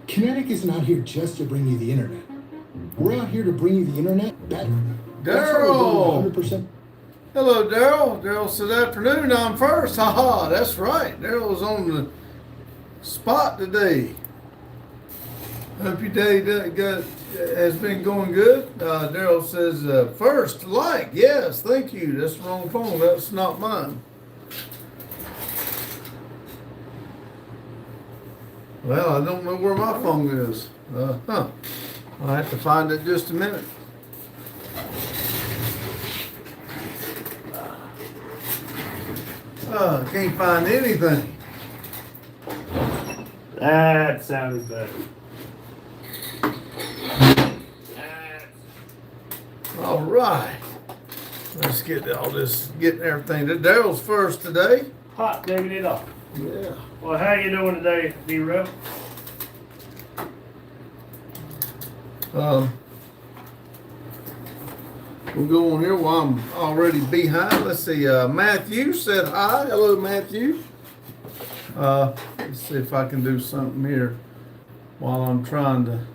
Kinetic isn't out here just to bring you the internet. We're out here to bring you the internet better. Daryl! 100%. Hello, Daryl. Daryl said afternoon, I'm first. Haha, that's right. Daryl was on the spot today. Hope your day has been going good. Daryl says, first, like, yes, thank you. That's the wrong phone. That's not mine. Well, I don't know where my phone is. I'll have to find it in just a minute. Can't find anything. That sounds better. All right. Let's get all this, getting everything. Daryl's first today. Hot, digging it off. Yeah. Well, how you doing today, B-Ro? We'll go on here while I'm already behind. Let's see. Matthew said hi. Hello, Matthew. Let's see if I can do something here while I'm trying to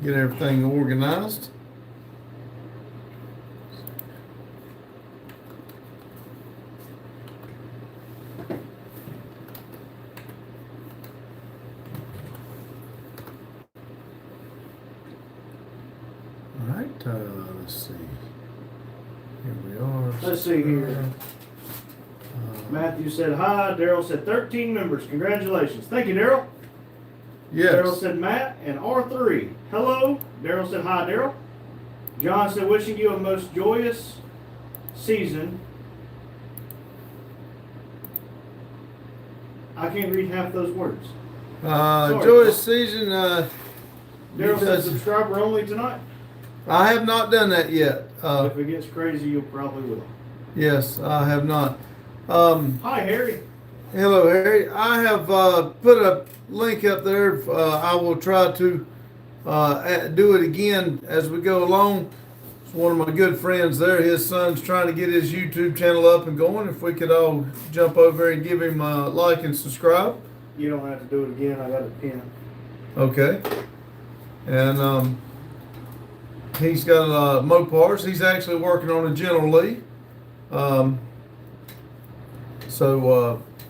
get everything organized. All right, let's see. Here we are. Let's see here. Matthew said hi. Daryl said 13 members. Congratulations. Thank you, Daryl. Yes. Daryl said Matt and R3. Hello. Daryl said hi, Daryl. John said wishing you a most joyous season. I can't read half those words. Joyous season. Daryl said subscriber only tonight. I have not done that yet. If it gets crazy, you probably will. Yes, I have not. Hi, Harry. Hello, Harry. I have put a link up there. I will try to do it again as we go along. It's one of my good friends there. His son's trying to get his YouTube channel up and going. If we could all jump over and give him a like and subscribe. You don't have to do it again. I got a pen. Okay. And he's got Mopars. He's actually working on a General Lee. No,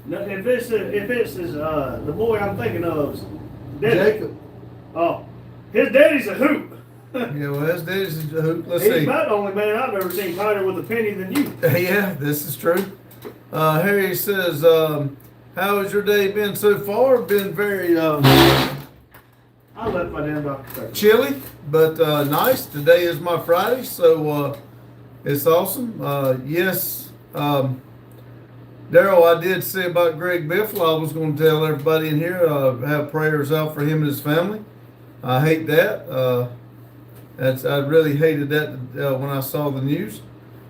if this is the boy I'm thinking of, is Jacob. Oh, his daddy's a hoop. Yeah, well, his daddy's a hoop. Let's He's see. about the only man I've ever seen tighter with a penny than you. Yeah, this is true. Harry says, how has your day been so far? Been very I left my damn Dr. chilly, but nice. Today is my Friday, so it's awesome. Yes, Daryl, I did say about Greg Biffle. I was going to tell everybody in here, have prayers out for him and his family. I hate that. I really hated that when I saw the news.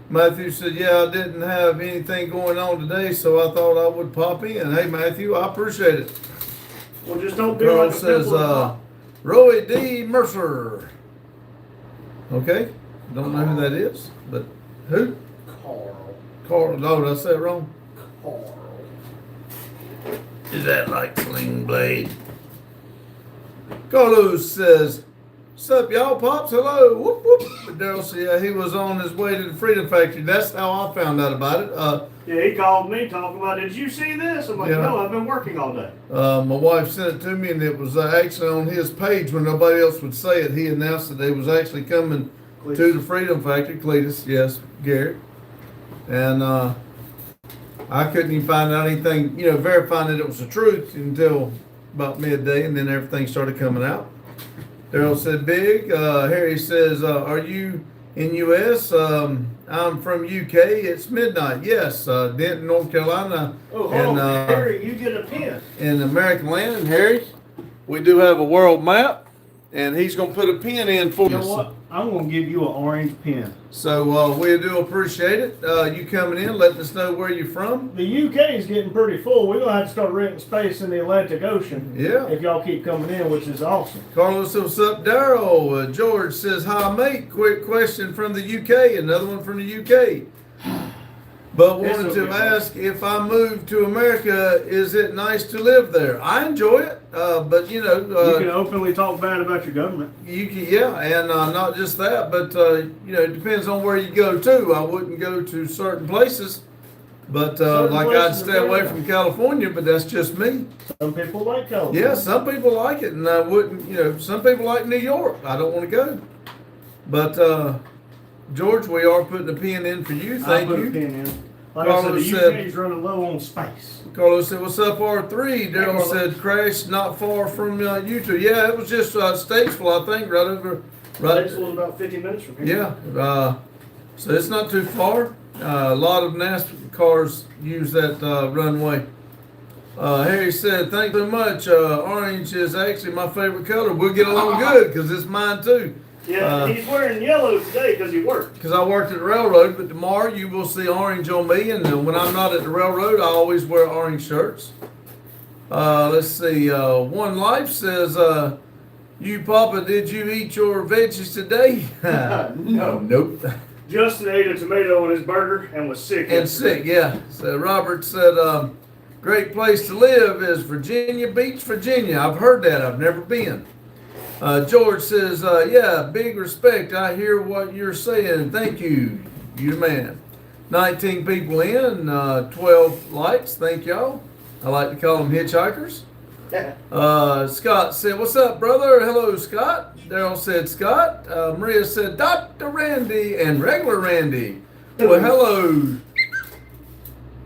Matthew said, yeah, I didn't have anything going on today, so I thought I would pop in. Hey, Matthew, I appreciate it. Well, just don't do Carl like a says, Roy D. Mercer. Okay, don't know who that is, but who? Carl. No, did I say it wrong? Carl. Is that like Sling Blade? Carlos says, what's up, y'all? Pops, hello. Whoop, whoop. Daryl said, yeah, he was on his way to the Freedom Factory. That's how I found out about it. Yeah, he called me talking about, did you see this? I'm like, Yeah. no, I've been working all day. My wife sent it to me, and it was actually on his page when nobody else would say it. He announced that they was actually coming to the Freedom Factory. Cletus, yes, Garrett. And I couldn't even find out anything, verifying that it was the truth until about midday, and then everything started coming out. Daryl said, big. Harry says, are you in U.S.? I'm from U.K. It's midnight. Yes, Denton, North Carolina. Oh, hold on, Harry, you get a pen. In American land. And Harry, we do have a world map, and he's going to put a pin in for us. You know what? I'm going to give you an orange pen. So we do appreciate it. You coming in, letting us know where you're from. The UK is getting pretty full. We're going to have to start renting space in the Atlantic Ocean. Yeah. If y'all keep coming in, which is awesome. Carlos, what's up? Daryl. George says, hi, mate. Quick question from the UK. Another one from the UK. But It's wanted to okay. ask if I move to America, is it nice to live there? I enjoy it, but You can openly talk bad about your government. yeah, and not just that, but it depends on where you go to. I wouldn't go to certain places, but Certain like I'd places stay are away better. from California. But that's just me. Some people like California. Yeah, some people like it, and I wouldn't. Some people like New York. I don't want to go, but George, we are putting a pin in for you. I Thank put a you. pin in. Like I Carlos said, the said- UK is running low on space. Carlos said, "What's up, R3?" Daryl Carlos. said, "Crash not far from you two." Yeah, it was just Statesville, I think, right over. Right. This was about 50 minutes from here. Yeah, so it's not too far. A lot of NASCAR cars use that runway. Harry said, "Thank you so much. Orange is actually my favorite color. We'll get along good because it's mine too." Yeah, he's wearing yellow today because he worked. Because I worked at the railroad, but tomorrow you will see orange on me. And when I'm not at the railroad, I always wear orange shirts. Let's see. One Life says, "You, Papa, did you eat your veggies today?" No. Nope. Justin ate a tomato on his burger and was sick. And yesterday. sick, yeah. So Robert said, "Great place to live is Virginia Beach, Virginia." I've heard that. I've never been. George says, "Yeah, big respect. I hear what you're saying. Thank you. You the man." 19 people in, 12 likes. Thank y'all. I like to call them hitchhikers. Scott said, "What's up, brother?" Hello, Scott. Daryl said, "Scott." Maria said, "Dr. Randy," and regular Randy. Well, hello,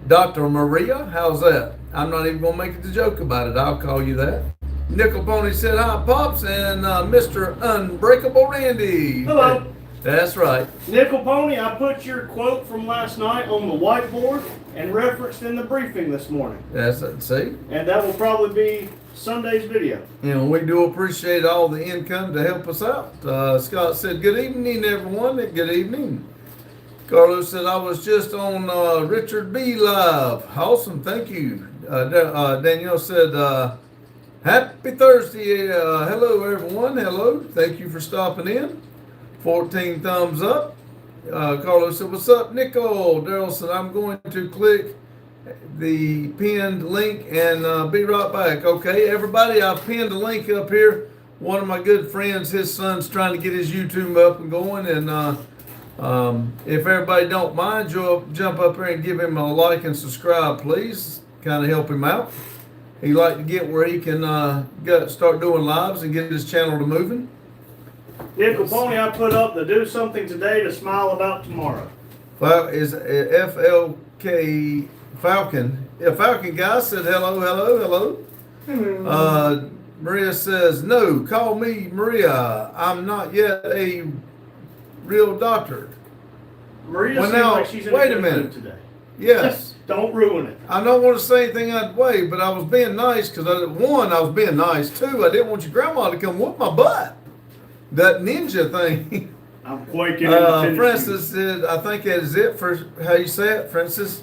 Dr. Maria. How's that? I'm not even going to make a joke about it. I'll call you that. Nickel Pony said, "Hi, Pops," and Mr. Unbreakable Randy. Hello. That's right. Nickel Pony, I put your quote from last night on the whiteboard and referenced in the briefing this morning. That's it. See? And that will probably be Sunday's video. We do appreciate all the income to help us out. Scott said, "Good evening, everyone." Good evening. Carlos said, "I was just on Richard B. Live." Awesome. Thank you. Danielle said, "Happy Thursday. Hello, everyone. Hello. Thank you for stopping in." 14 thumbs up. Carlos said, "What's up, Nicole?" Daryl said, "I'm going to click the pinned link and be right back." Okay, everybody, I've pinned a link up here. One of my good friends, his son's trying to get his YouTube up and going, and if everybody don't mind, you'll jump up here and give him a like and subscribe, please. Kind of help him out. He'd like to get where he can start doing lives and get his channel to moving. Nickel Pony, I put up the do something today to smile about tomorrow. Well, is FLK Falcon? Yeah, Falcon guy said hello. Maria says, "No, call me Maria. I'm not yet a real doctor." Maria Well, seems now, like she's in wait a a good minute. mood today. Yes. Don't ruin it. I don't want to say anything that way, but I was being nice because I was being nice. Two, I didn't want your grandma to come whoop my butt. That ninja thing. I'm quaking in the tennis Francis said, "I think that is it for how you say it, Francis."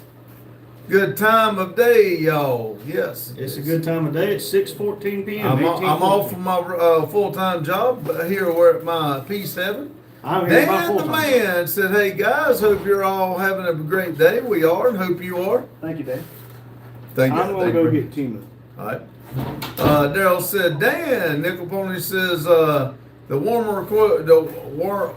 Good time of day, y'all. Yes. shoes. It's a good time of day. It's 6:14 p.m. I'm 18:14. off from my full-time job, but here we're at my P7. I'm here by Dan the full-time. man said, "Hey guys, hope you're all having a great day." We are, and hope you are. Thank you, Dan. Thank you. I'm going to Thank go you. get Tima. All right. Daryl said, "Dan." Nickel Pony says, "The warmer quote, the warmer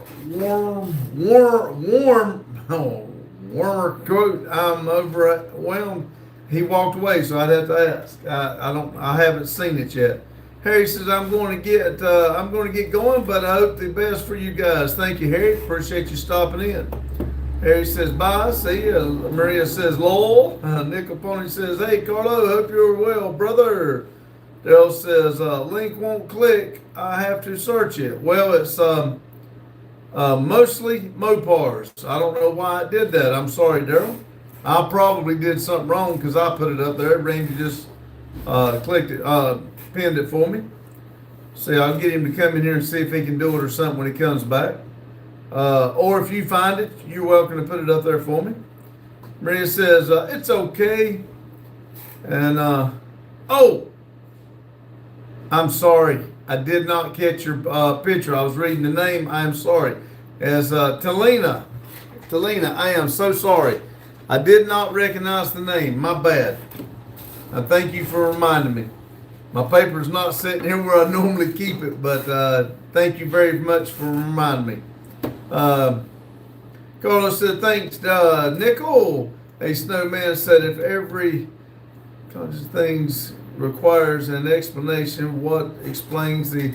quote. I'm overwhelmed." He walked away, so I'd have to ask. I haven't seen it yet. Harry says, I'm going to get going, but I hope the best for you guys." Thank you, Harry. Appreciate you stopping in. Harry says, "Bye. See ya." Maria says, "Lol." Nickel Pony says, "Hey, Carlo, hope you're well, brother." Daryl says, "Link won't click. I have to search it." Well, it's mostly Mopars. I don't know why I did that. I'm sorry, Daryl. I probably did something wrong because I put it up there. Randy just clicked it, pinned it for me. See, I'll get him to come in here and see if he can do it or something when he comes back. Or if you find it, you're welcome to put it up there for me. Maria says, "It's okay." And, oh, I'm sorry. I did not catch your picture. I was reading the name. I am sorry. As Talina, I am so sorry. I did not recognize the name. My bad. I thank you for reminding me. My paper's not sitting here where I normally keep it, but thank you very much for reminding me. Carlos said, thanks, Nickel. A snowman said, if every conscious things requires an explanation, what explains the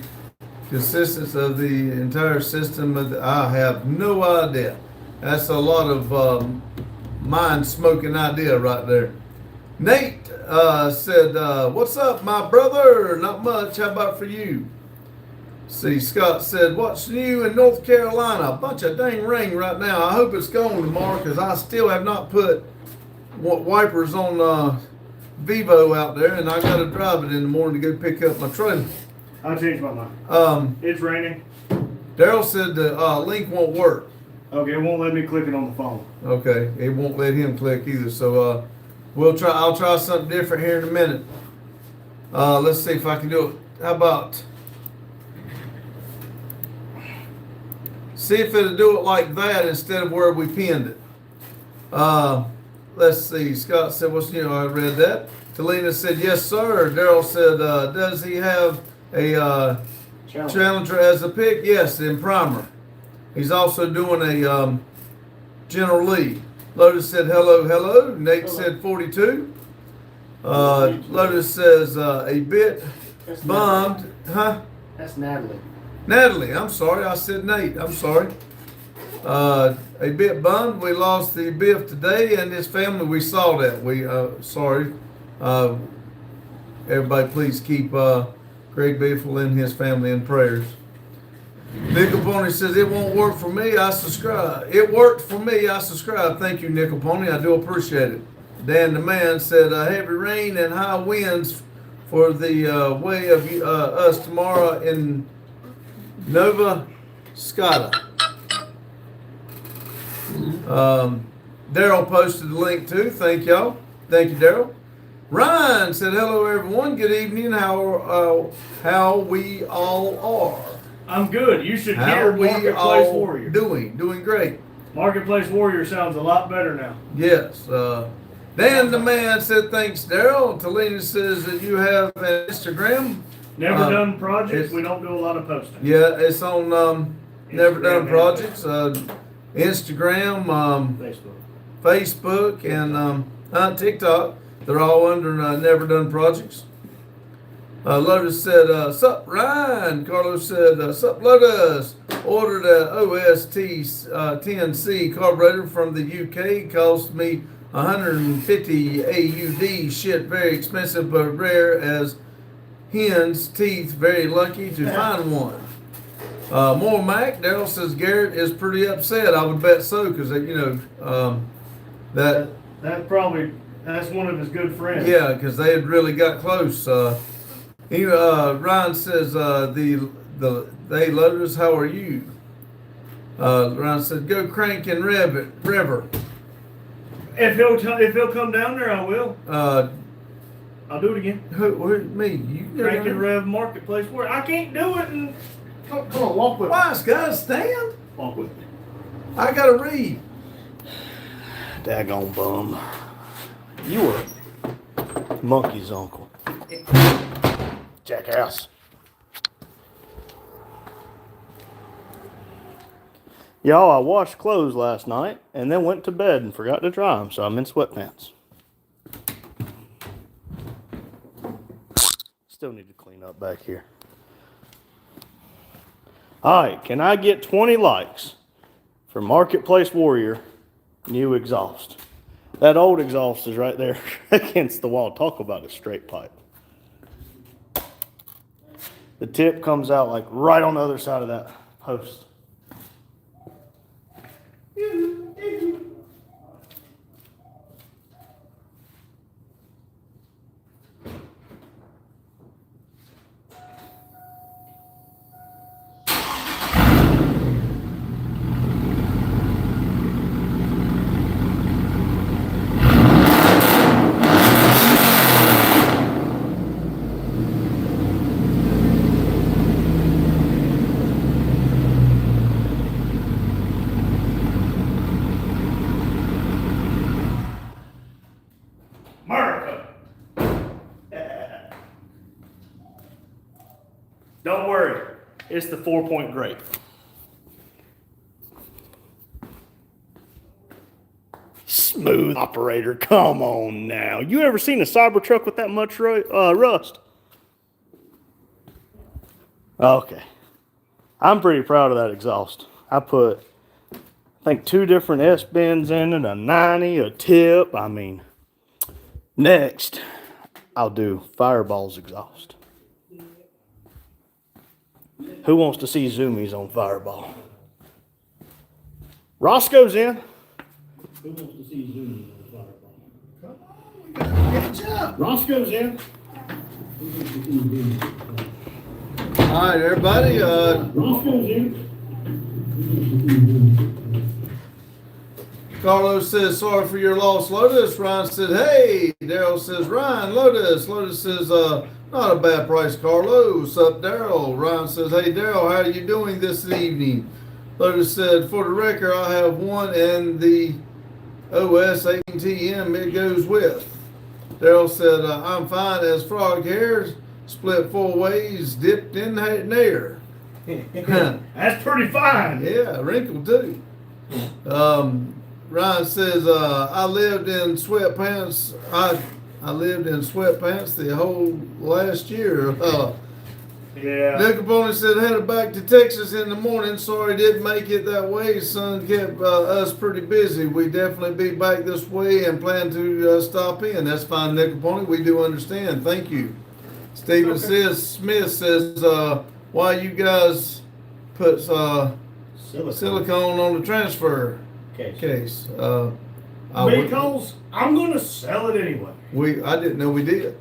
consistency of the entire system? I have no idea. That's a lot of mind-smoking idea right there. Nate said, what's up, my brother? Not much. How about for you? See, Scott said, what's new in North Carolina? A bunch of dang rain right now. I hope it's gone tomorrow because I still have not put wipers on Vivo out there, and I got to drive it in the morning to go pick up my trailer. I changed my mind. It's raining. Daryl said the link won't work. Okay, it won't let me click it on the phone. Okay, it won't let him click either. So I'll try something different here in a minute. Let's see if I can do it. How about see if it'll do it like that instead of where we pinned it. Let's see. Scott said, what's new? I read that. Talina said, yes, sir. Daryl said, does he have a Challenger as a pick? Yes, in primer. He's also doing a General Lee. Lotus said, hello. Nate hello. said 42. Lotus says, a bit That's bummed. Natalie. Huh? That's Natalie. Natalie, I'm sorry. I said Nate. I'm sorry. A bit bummed. We lost the Biff today and his family. We saw that. We sorry. Everybody, please keep Craig Biffle and his family in prayers. Nickel Pony says it won't work for me. I subscribe. It worked for me. I subscribe. Thank you, Nickel Pony. I do appreciate it. Dan the Man said heavy rain and high winds for the way of us tomorrow in Nova Scotia. Daryl posted the link too. Thank y'all. Thank you, Daryl. Ryan said, hello, everyone. Good evening. How we all are. I'm good. You should How hear we Marketplace all Warrior. doing great. Marketplace Warrior sounds a lot better now. Yes. Dan the Man said, thanks, Daryl. Talina says that you have an Instagram. Never Done Projects. it's- We don't do a lot of posting. Yeah, it's on Never Instagram Done and Projects, Instagram, Facebook. Facebook, and TikTok. They're all under Never Done Projects. Lotus said, sup, Ryan. Carlos said, sup, Lotus. Ordered a OST 10C carburetor from the UK. Cost me 150 AUD. Shit, very expensive but rare as hen's teeth. Very lucky to find one. More Mac. Daryl says Garrett is pretty upset. I would bet so because That's one of his good friends. yeah, because they had really got close. Ryan says they Lotus, how are you? Ryan said go crank and rever. If he'll come down there, I will. I'll do it again. Who me? You Crank and Rev Marketplace Warrior. I can't do it. And come on, walk with me. Why, guys, stand? Walk with me. I gotta read. Daggone bum. You were Monkey's uncle. Jackass. Y'all, I washed clothes last night and then went to bed and forgot to dry them, so I'm in sweatpants. Still need to clean up back here. Alright, can I get 20 likes for Marketplace Warrior new exhaust? That old exhaust is right there against the wall. Talk about a straight pipe. The tip comes out like right on the other side of that post. Don't worry. It's the 4-point grape. Smooth operator, come on now. You ever seen a Cybertruck with that much rust? Okay. I'm pretty proud of that exhaust. I put, I think, 2 different S-bends in it, a 90, a tip. I mean, next, I'll do Fireball's exhaust. Who wants to see zoomies on Fireball? Roscoe's in. Who wants to see zoomies on Fireball? Good job. Roscoe's in. All right, everybody. Roscoe's in. Carlos says, sorry for your loss, Lotus. Ryan said, hey. Daryl says, Ryan, Lotus. Lotus says, not a bad price, Carlos. Up, Daryl. Ryan says, hey, Daryl, how are you doing this evening? Lotus said, for the record, I have one and the OS 18TM it goes with. Daryl said, I'm fine as frog hairs, split 4 ways, dipped in there. That's pretty fine. Yeah, wrinkled too. Ryan says, I lived in sweatpants. I lived in sweatpants the whole last year. Yeah. Nick Capone said, headed back to Texas in the morning. Sorry didn't make it that way. Sun kept us pretty busy. We definitely be back this way and plan to stop in. That's fine, Nick Capone. We do understand. Thank you. Stephen Smith says, why you guys put silicone on the transfer case? Because I'm going to sell it anyway. I didn't know we did.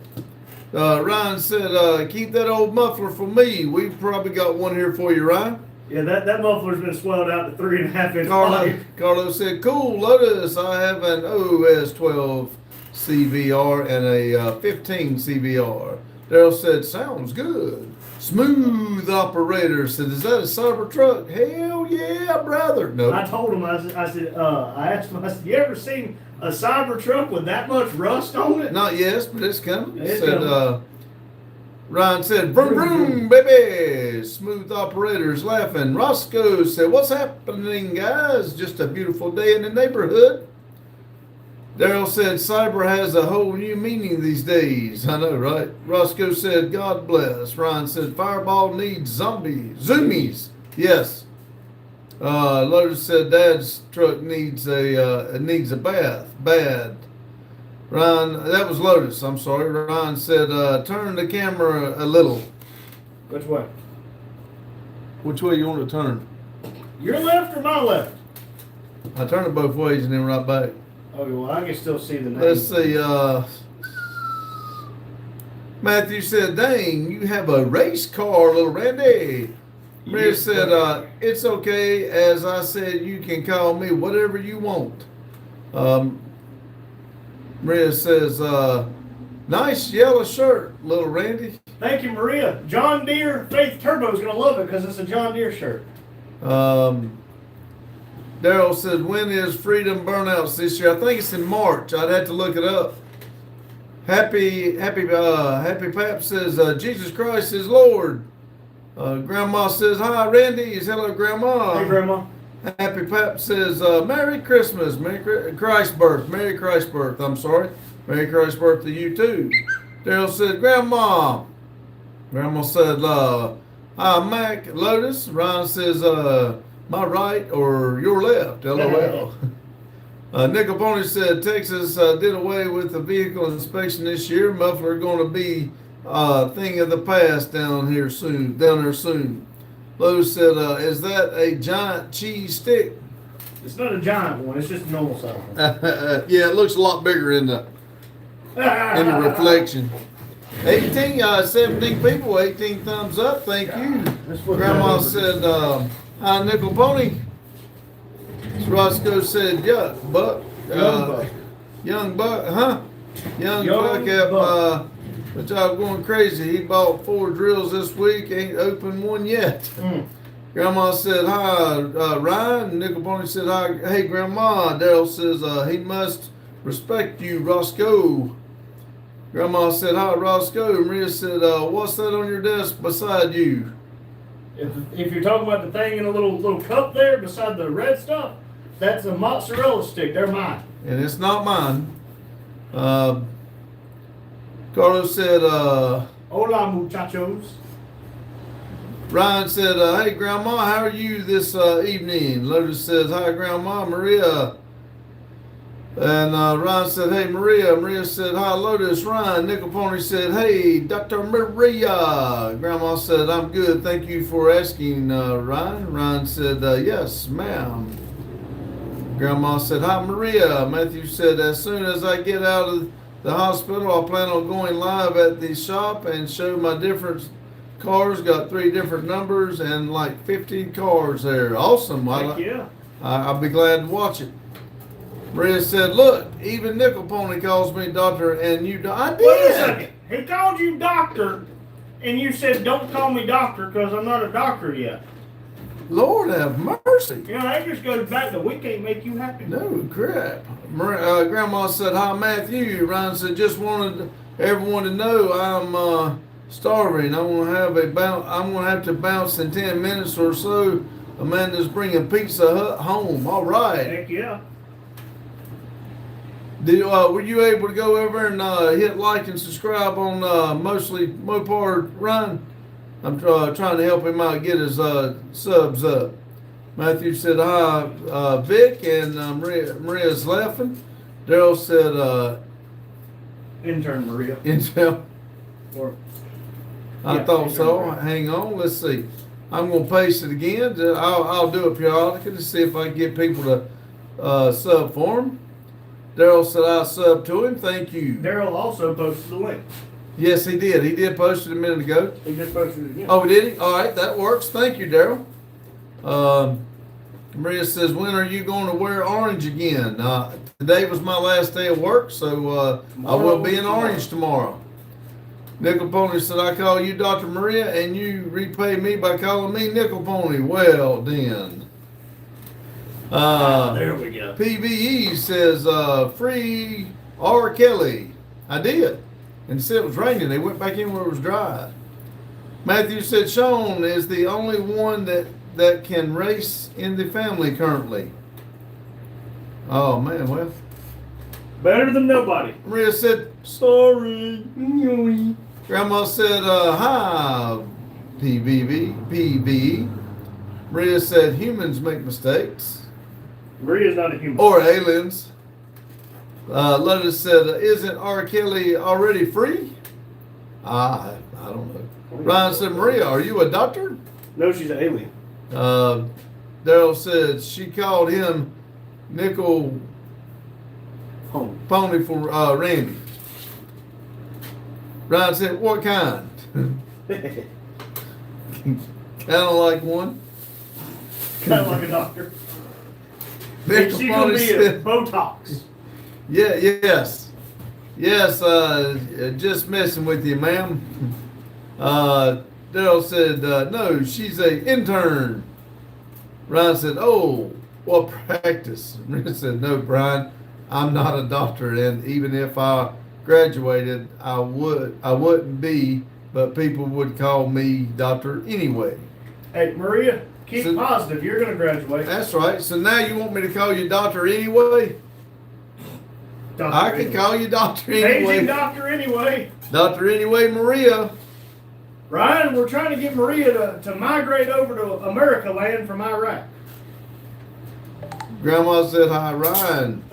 Ryan said, keep that old muffler for me. We probably got one here for you, Ryan. Yeah, that muffler's been swelled out to 3.5 inch pipe. Carlos said, cool, Lotus. I have an OS 12 CVR and a 15 CVR. Daryl said, sounds good. Smooth operator said, is that a Cybertruck? Hell yeah, brother. No. I told him, I asked him, I said, you ever seen a Cybertruck with that much rust on it? Not yes, but it's coming. It's said, coming. Ryan said, vroom, vroom, baby. Smooth operators laughing. Roscoe said, what's happening, guys? Just a beautiful day in the neighborhood. Daryl said, cyber has a whole new meaning these days. I know, right? Roscoe said, God bless. Ryan said, Fireball needs zoomies. Yes. Lotus said, Dad's truck needs a bath. Bad. Ryan, that was Lotus. I'm sorry. Ryan said, turn the camera a little. Which way? Which way you want to turn? Your left or my left? I turn it both ways and then right back. Okay, well, I can still see the name. Let's see. Matthew said, dang, you have a race car, little Randy. Maria said, it's okay. As I said, you can call me whatever you want. Maria says, nice yellow shirt, little Randy. Thank you, Maria. John Deere Faith Turbo is going to love it because it's a John Deere shirt. Daryl said, when is Freedom Burnouts this year? I think it's in March. I'd have to look it up. Happy Pap says, Jesus Christ is Lord. Grandma says, hi, Randy. Hello, Grandma. Hey, Grandma. Happy Pap says, Merry Christmas. Merry Christ birth. Merry Christ birth. I'm sorry. Merry Christ birth to you, too. Daryl said, Grandma. Grandma said, hi, Mac. Lotus. Ryan says, my right or your left? LOL. Nick Capone said Texas did away with the vehicle inspection this year. Muffler going to be thing of the past down there soon. Lowe's said, is that a giant cheese stick? It's not a giant one. It's just a normal size one. Yeah, it looks a lot bigger in the reflection. 17 people, 18 thumbs up. Thank you. Grandma said, hi, Nickel Pony. Roscoe said, yuck, Buck. Young Buck, huh? Young Buck up, but y'all going crazy. He bought 4 drills this week, ain't opened one yet. Grandma said, hi, Ryan. Nickel Pony said, hi, hey, Grandma. Daryl says, he must respect you, Roscoe. Grandma said, hi, Roscoe. Maria said, what's that on your desk beside you? If you're talking about the thing in a little cup there beside the red stuff, that's a mozzarella stick. They're mine. And it's not mine. Carlos said, Hola, muchachos. Ryan said, hey, Grandma, how are you this evening? Lotus says, hi, Grandma. Maria. And Ryan said, hey, Maria. Maria said, hi, Lotus. Ryan. Nickel Pony said, hey, Dr. Maria. Grandma said, I'm good. Thank you for asking, Ryan. Ryan said, yes, ma'am. Grandma said, hi, Maria. Matthew said, as soon as I get out of the hospital, I plan on going live at the shop and show my different cars. Got 3 different numbers and like 50 cars there. Awesome. Heck yeah. I'll be glad to watch it. Maria said, look, even Nickel Pony calls me doctor and you I did. Wait a second. He called you doctor, and you said don't call me doctor because I'm not a doctor yet. Lord have mercy. You know, that just goes back to we can't make you happy. No crap. Grandma said, hi, Matthew. Ryan said, just wanted everyone to know I'm starving. I'm gonna have to bounce in 10 minutes or so. Amanda's bringing Pizza Hut home. All right. Heck yeah. Were you able to go over and hit like and subscribe on Mostly Mopar Ryan? I'm trying to help him out get his subs up. Matthew said hi, Vic, and Maria's laughing. Daryl said Intern Maria. Intel. Or, I yeah, thought so. intern Maria. Hang on. Let's see. I'm going to paste it again. I'll do it periodically to see if I can get people to sub for him. Daryl said I sub to him. Thank you. Daryl also posted the link. Yes, he did. He did post it a minute ago. He just posted it again. Oh, did he? All right, that works. Thank you, Daryl. Maria says, when are you going to wear orange again? Today was my last day of work, so I will be in orange tomorrow. Nickel Pony said, I call you Dr. Maria, and you repay me by calling me Nickel Pony. Well, then. There we go. PVE says, free R. Kelly. I did. And said it was raining. They went back in where it was dry. Matthew said, Sean is the only one that can race in the family currently. Oh, man, well. Better than nobody. Maria said, sorry. Grandma said, hi, PVE. Maria said, humans make mistakes. Maria's not a human. Or aliens. Lotus said, isn't R. Kelly already free? I don't know. Ryan said, Maria, are you a doctor? No, she's an alien. Daryl said, she called him Nickel Home. Pony for Randy. Ryan said, what kind? Kind of like one. Kind of like a doctor. And Nickel she's going to Pony be a said, Botox. yeah, yes. Yes, just messing with you, ma'am. Daryl said, no, she's a intern. Ryan said, oh, what practice? Ryan said, no, Brian, I'm not a doctor, and even if I graduated, I wouldn't be, but people would call me doctor anyway. Hey, Maria, keep So- positive. You're going to graduate. That's right. So now you want me to call you doctor anyway? Dr. I can Anyway. call you doctor Amazing anyway. doctor anyway. Doctor anyway, Maria. Ryan, we're trying to get Maria to migrate over to America land from Iraq. Grandma said, hi, Ryan.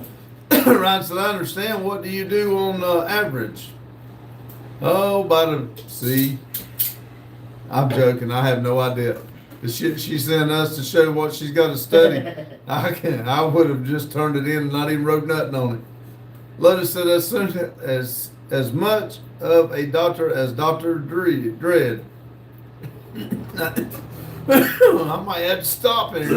Ryan said, I understand. What do you do on average? Oh, see, I'm joking. I have no idea. The shit she sent us to show what she's got to study, I would have just turned it in and not even wrote nothing on it. Lotus said, as soon as much of a doctor as Dr. Dredd. I might have to stop it.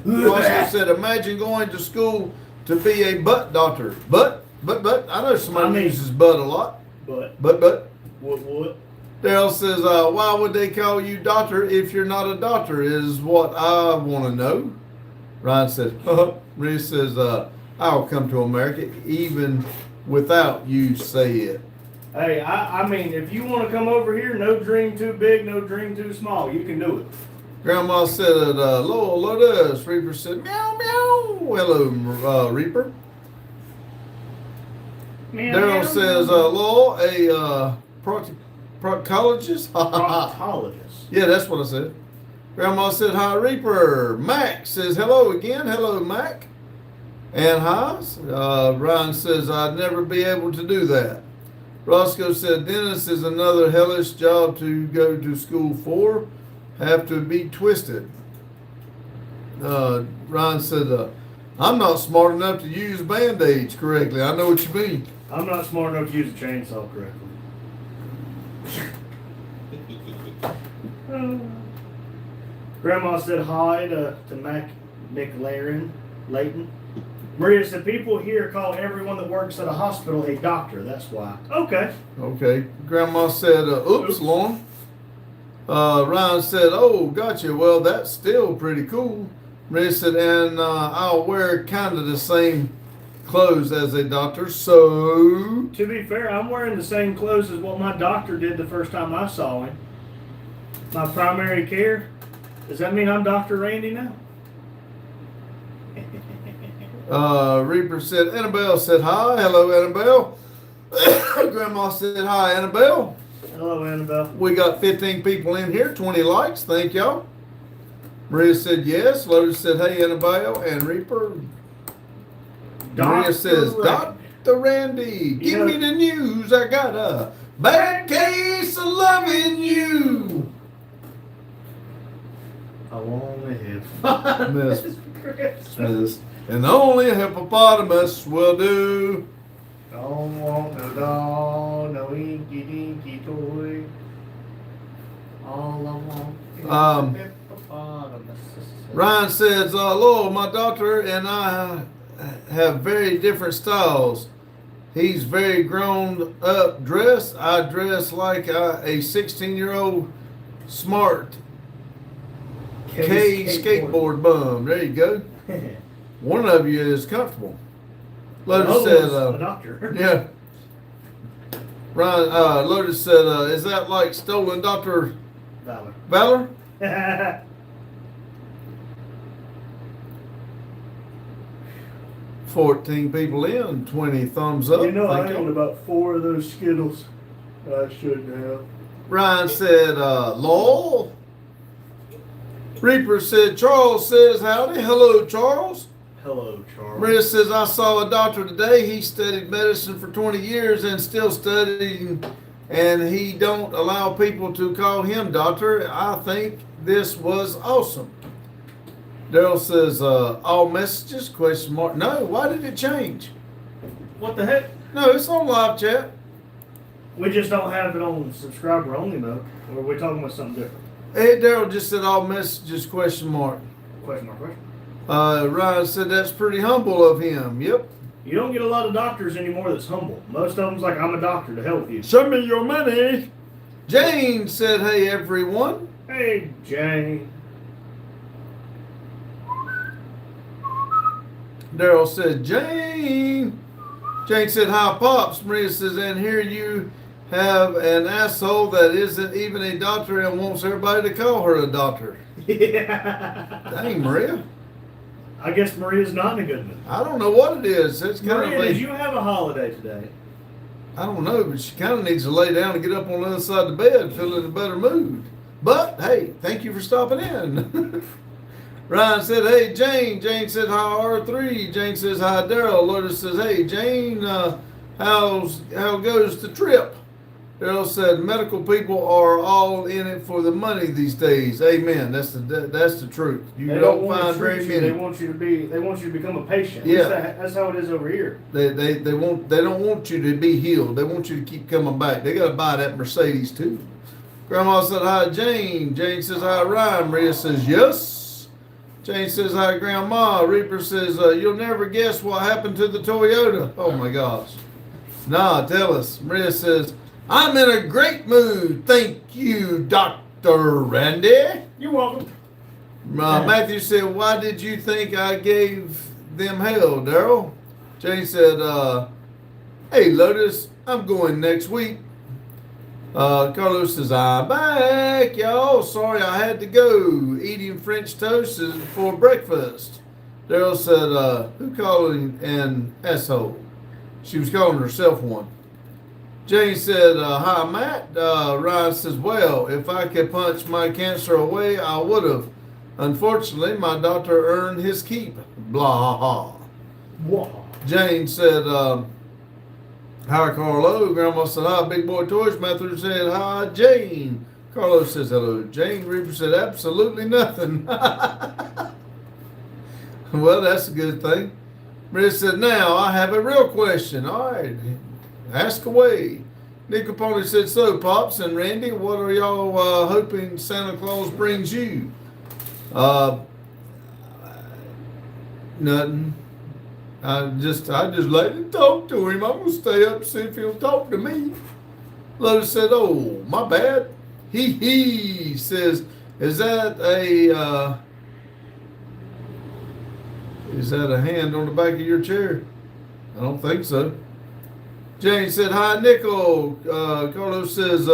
Also said, imagine going to school to be a butt doctor. But, I know somebody uses butt a lot. But But. what? Daryl says, why would they call you doctor if you're not a doctor is what I want to know. Ryan said, Maria says, I'll come to America even without you say it. Hey, I mean, if you want to come over here, no dream too big, no dream too small. You can do it. Grandma said, Lowell, Lotus. Reaper said, meow, meow. Hello, Reaper. Daryl says, Lowell, a proctologist? Proctologist. Yeah, that's what I said. Grandma said, hi, Reaper. Mac says, hello again. Hello, Mac. And hi. Ryan says, I'd never be able to do that. Roscoe said, dentist is another hellish job to go to school for. Have to be twisted. Ryan said, I'm not smart enough to use Band-Aids correctly. I know what you mean. I'm not smart enough to use a chainsaw correctly. Grandma said hi to Mac McLaren Layton. Maria said people here call everyone that works at a hospital a doctor. That's why. Okay. Okay. Grandma said, oops, Lauren. Ryan said, oh, gotcha. Well, that's still pretty cool. Maria said, and I'll wear kind of the same clothes as a doctor, so... To be fair, I'm wearing the same clothes as what my doctor did the first time I saw him. My primary care. Does that mean I'm Dr. Randy now? Reaper said, Annabelle said hi. Hello, Annabelle. Grandma said hi, Annabelle. Hello, Annabelle. We got 15 people in here, 20 likes. Thank y'all. Maria said yes. Lotus said, hey, Annabelle. And Reaper. Maria says, Dr. Randy, give me the news. I got a bad case of loving you. I only have Miss. Miss. And only a hippopotamus will do. Don't want no doll, no inky dinky toy. All I want is a hippopotamus. Ryan says, Lowell, my daughter and I have very different styles. He's very grown up dressed. I dress like a 16-year-old smart K skateboard bum. There you go. One of you is comfortable. Lotus said, a doctor. yeah. Ryan, Lotus said, is that like stolen Dr. Valor. Valor? 14 people in, 20 thumbs up. You know, Thank I you. owned about 4 of those Skittles. I shouldn't have. Ryan said, Lowell. Reaper said, Charles says, howdy. Hello, Charles. Hello, Charles. Maria says, I saw a doctor today. He studied medicine for 20 years and still studying, and he don't allow people to call him doctor. I think this was awesome. Daryl says, all messages, question mark. No, why did it change? What the heck? No, it's on live chat. We just don't have it on subscriber only mode. Or are we talking about something different? Hey, Daryl just said all messages, question mark. Question mark, question. Ryan said that's pretty humble of him. Yep. You don't get a lot of doctors anymore that's humble. Most of them's like, I'm a doctor to help you. Show me your money. Jane said, hey, everyone. Hey, Jane. Daryl said, Jane. Jane said, hi, Pops. Maria says, and here you have an asshole that isn't even a doctor and wants everybody to call her a doctor. Yeah. Dang, Maria. I guess Maria's not in a good mood. I don't know what it is. It's kind Maria, of did you have a holiday today? I don't know, but she kind of needs to lay down and get up on the other side of the bed, feel in a better mood. But, hey, thank you for stopping in. Ryan said, hey, Jane. Jane said, hi, R3. Jane says, hi, Daryl. Lotus says, hey, Jane, how goes the trip? Daryl said, medical people are all in it for the money these days. Amen. That's the truth. You They don't want find to very treat you. many. They want you to become a patient. Yeah. That's how it is over here. They don't want you to be healed. They want you to keep coming back. They got to buy that Mercedes too. Grandma said, hi, Jane. Jane says, hi, Ryan. Maria says, yes. Jane says, hi, Grandma. Reaper says, you'll never guess what happened to the Toyota. Oh, my gosh. Nah, tell us. Maria says, I'm in a great mood. Thank you, Dr. Randy. You're welcome. Matthew said, why did you think I gave them hell, Daryl? Jane said, hey, Lotus, I'm going next week. Carlos says, I'm back, y'all. Sorry I had to go. Eating French toast for breakfast. Daryl said, who called an asshole? She was calling herself one. Jane said, hi, Matt. Ryan says, well, if I could punch my cancer away, I would have. Unfortunately, my doctor earned his keep. Blah. Wow. Jane said, hi, Carlo. Grandma said, hi, Big Boy Toys. Matthew said, hi, Jane. Carlo says, hello, Jane. Reaper said, absolutely nothing. Well, that's a good thing. Maria said, now I have a real question. All right, ask away. Nickel Pony said, so, Pops and Randy, what are y'all hoping Santa Claus brings you? Nothing. I just let him talk to him. I'm gonna stay up and see if he'll talk to me. Lotus said, oh, my bad. He says, is that a hand on the back of your chair? I don't think so. Jane said, hi, Nickel. Carlos says,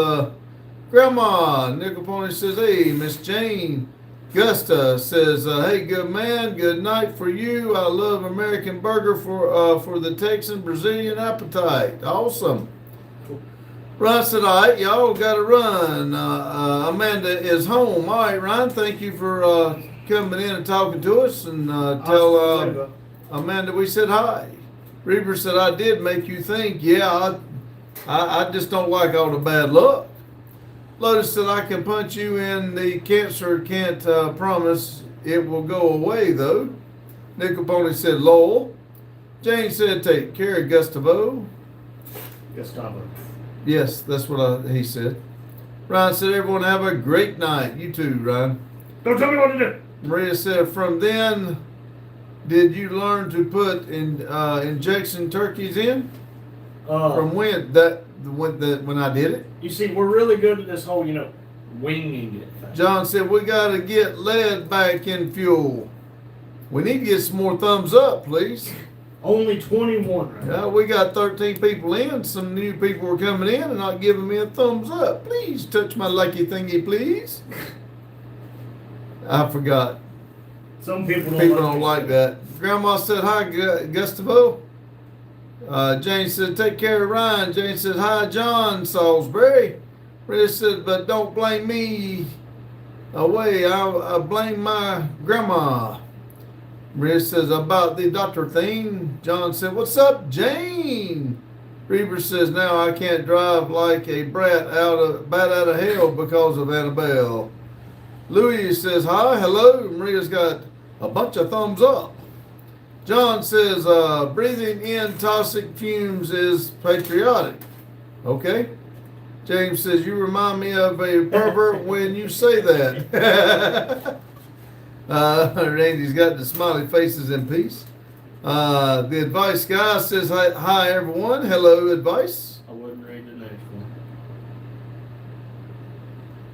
Grandma. Nickel Pony says, hey, Miss Jane. Gusta says, hey, good man, good night for you. I love American Burger for the Texan Brazilian appetite. Awesome. Ryan said, all right, y'all got to run. Amanda is home. All right, Ryan, thank you for coming in and talking to us. And tell Amanda we said hi. Reaper said, I did make you think. Yeah, I just don't like all the bad luck. Lotus said, I can punch you in the cancer, can't promise it will go away, though. Nickel Pony said, lol. Jane said, take care, Gustavo. Gustavo. Yes, that's what he said. Ryan said, everyone have a great night. You too, Ryan. Don't tell me what to do. Maria said, from then, did you learn to put injection turkeys in? From when? When I did it? You see, we're really good at this whole, winging it thing. John said, we got to get lead back in fuel. We need to get some more thumbs up, please. Only 21 right now. We got 13 people in. Some new people are coming in and not giving me a thumbs up. Please touch my lucky thingy, please. I forgot. Some people don't like that. Grandma said, hi, Gustavo. Jane said, take care of Ryan. Jane said, hi, John Salisbury. Rita said, but don't blame me away. I blame my grandma. Rita says, about the doctor thing. John said, what's up, Jane? Reaver says, now I can't drive like a bat out of hell because of Annabelle. Louis says, hi, hello. Maria's got a bunch of thumbs up. John says, breathing in toxic fumes is patriotic. Okay. James says, you remind me of a pervert when you say that. Randy's got the smiley faces in peace. The advice guy says, hi, everyone. Hello, advice. I wouldn't read the next one.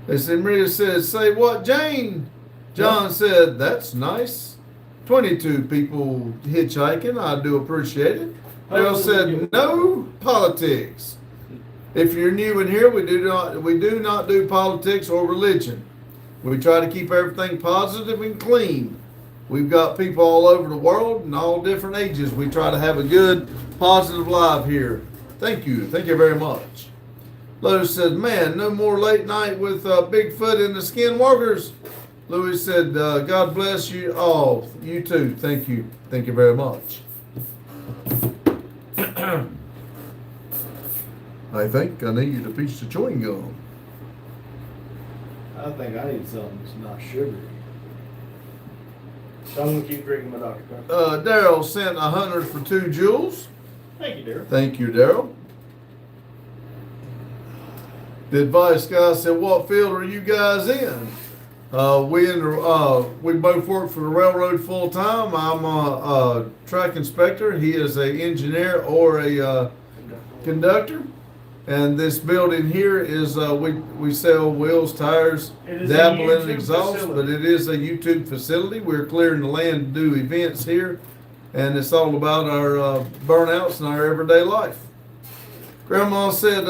They said, Maria says, say what, Jane? John said, that's nice. 22 people hitchhiking. I do appreciate it. Daryl said, no politics. If you're new in here, we do not do politics or religion. We try to keep everything positive and clean. We've got people all over the world and all different ages. We try to have a good, positive life here. Thank you. Thank you very much. Lotus said, man, no more late night with Bigfoot and the Skinwalkers. Louis said, God bless you all. You too. Thank you. Thank you very much. I think I need a piece of chewing gum. I think I need something that's not sugary. So I'm going to keep drinking my Dr. Pepper. Daryl sent 100 for 2 jewels. Thank you, Daryl. Thank you, Daryl. The advice guy said, what field are you guys in? We both work for the railroad full time. I'm a track inspector. He is an engineer or a conductor. And this building here is we sell wheels, tires, dabble in exhaust, but it is a YouTube facility. We're clearing the land to do events here, and it's all about our burnouts and our everyday life. Grandma said,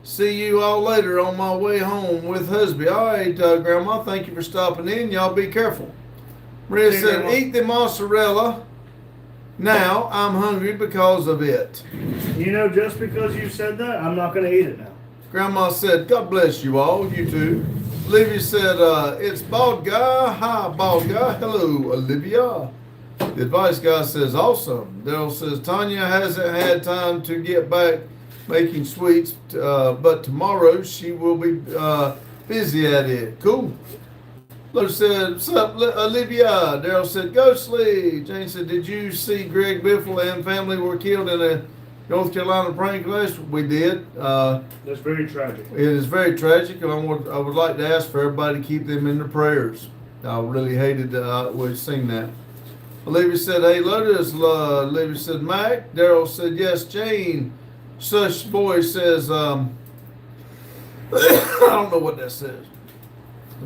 see you all later on my way home with husband. All right, Grandma, thank you for stopping in. Y'all be careful. Maria See you, said, Grandma. eat the mozzarella. Now I'm hungry because of it. You know, just because you said that, I'm not going to eat it now. Grandma said, God bless you all, you too. Olivia said, it's bald guy. Hi, bald guy. Hello, Olivia. The advice guy says, awesome. Daryl says, Tanya hasn't had time to get back making sweets, but tomorrow she will be busy at it. Cool. Lotus said, what's up, Olivia? Daryl said, Ghostly. Jane said, did you see Greg Biffle and family were killed in a North Carolina prank last? We did. That's very tragic. It is very tragic, and I would like to ask for everybody to keep them in their prayers. I really hated we've seen that. Olivia said, hey, Lotus. Olivia said, Mac. Daryl said, yes, Jane. Such boy says, I don't know what that says.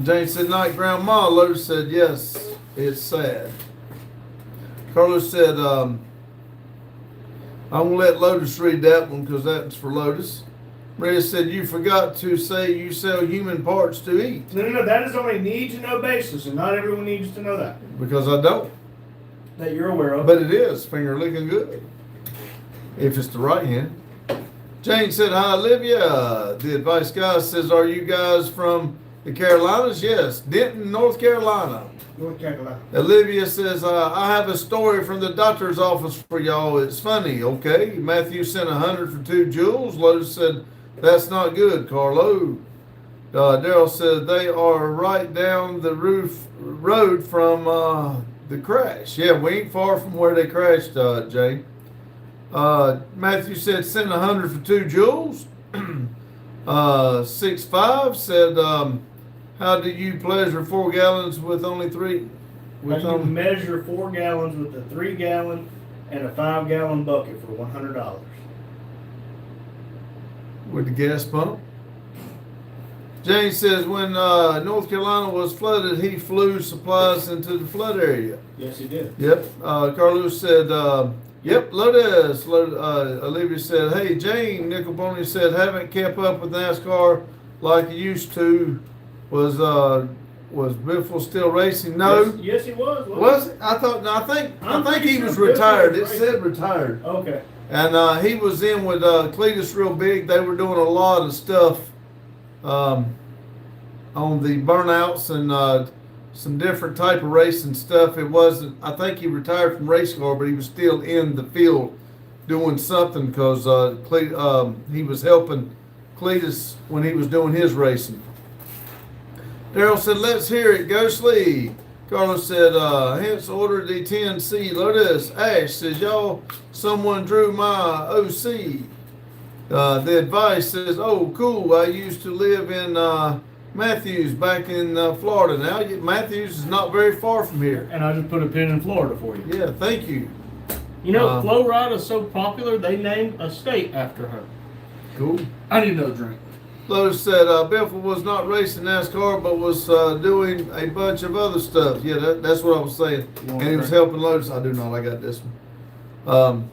Jane said, night, Grandma. Lotus said, yes, it's sad. Carlos said, I'm going to let Lotus read that one because that's for Lotus. Maria said, you forgot to say you sell human parts to eat. No. That is on a need-to-know basis, and not everyone needs to know that. Because I don't. That you're aware of. But it is finger licking good. If it's the right hand. Jane said, hi, Olivia. The advice guy says, are you guys from the Carolinas? Yes. Denton, North Carolina. North Carolina. Olivia says, I have a story from the doctor's office for y'all. It's funny, okay? Matthew sent 100 for 2 jewels. Lotus said, that's not good, Carlo. Daryl said, they are right down the road from the crash. Yeah, we ain't far from where they crashed, Jane. Matthew said, send 100 for 2 jewels. 6'5" said, how do you pleasure 4 gallons with only 3? You measure 4 gallons with a 3-gallon and a 5-gallon bucket for $100. With the gas pump. Jane says, when North Carolina was flooded, he flew supplies into the flood area. Yes, he did. Yep. Carlos said, yep, Lotus. Olivia said, hey, Jane. Nickel Pony said, haven't kept up with NASCAR like he used to. Was Biffle still racing? No. Yes, he was. Was it? I think he was retired. It said retired. Okay. And he was in with Cletus real big. They were doing a lot of stuff on the burnouts and some different type of racing stuff. It wasn't, I think he retired from race car, but he was still in the field doing something because he was helping Cletus when he was doing his racing. Daryl said, let's hear it, Ghostly. Carlos said, hence order the 10C. Lotus. Ash says, y'all, someone drew my OC. The advice says, oh, cool. I used to live in Matthews back in Florida. Now, Matthews is not very far from here. And I just put a pin in Florida for you. Yeah, thank you. You know, Flo Rida is so popular, they named a state after her. Cool. I need another drink. Lotus said, Biffle was not racing NASCAR, but was doing a bunch of other stuff. Yeah, that's what I was saying. And he was helping Lotus. I do not. I got this one.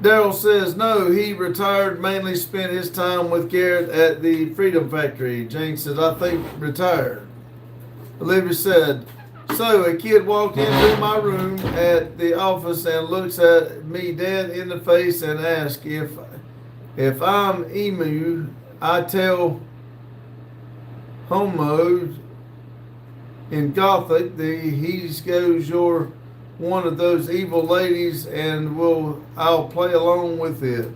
Daryl says, no, he retired, mainly spent his time with Garrett at the Freedom Factory. Jane says, I think retired. Olivia said, so a kid walked into my room at the office and looks at me dead in the face and asks if I'm Emu. I tell Homo in Gothic he goes, you're one of those evil ladies and I'll play along with it.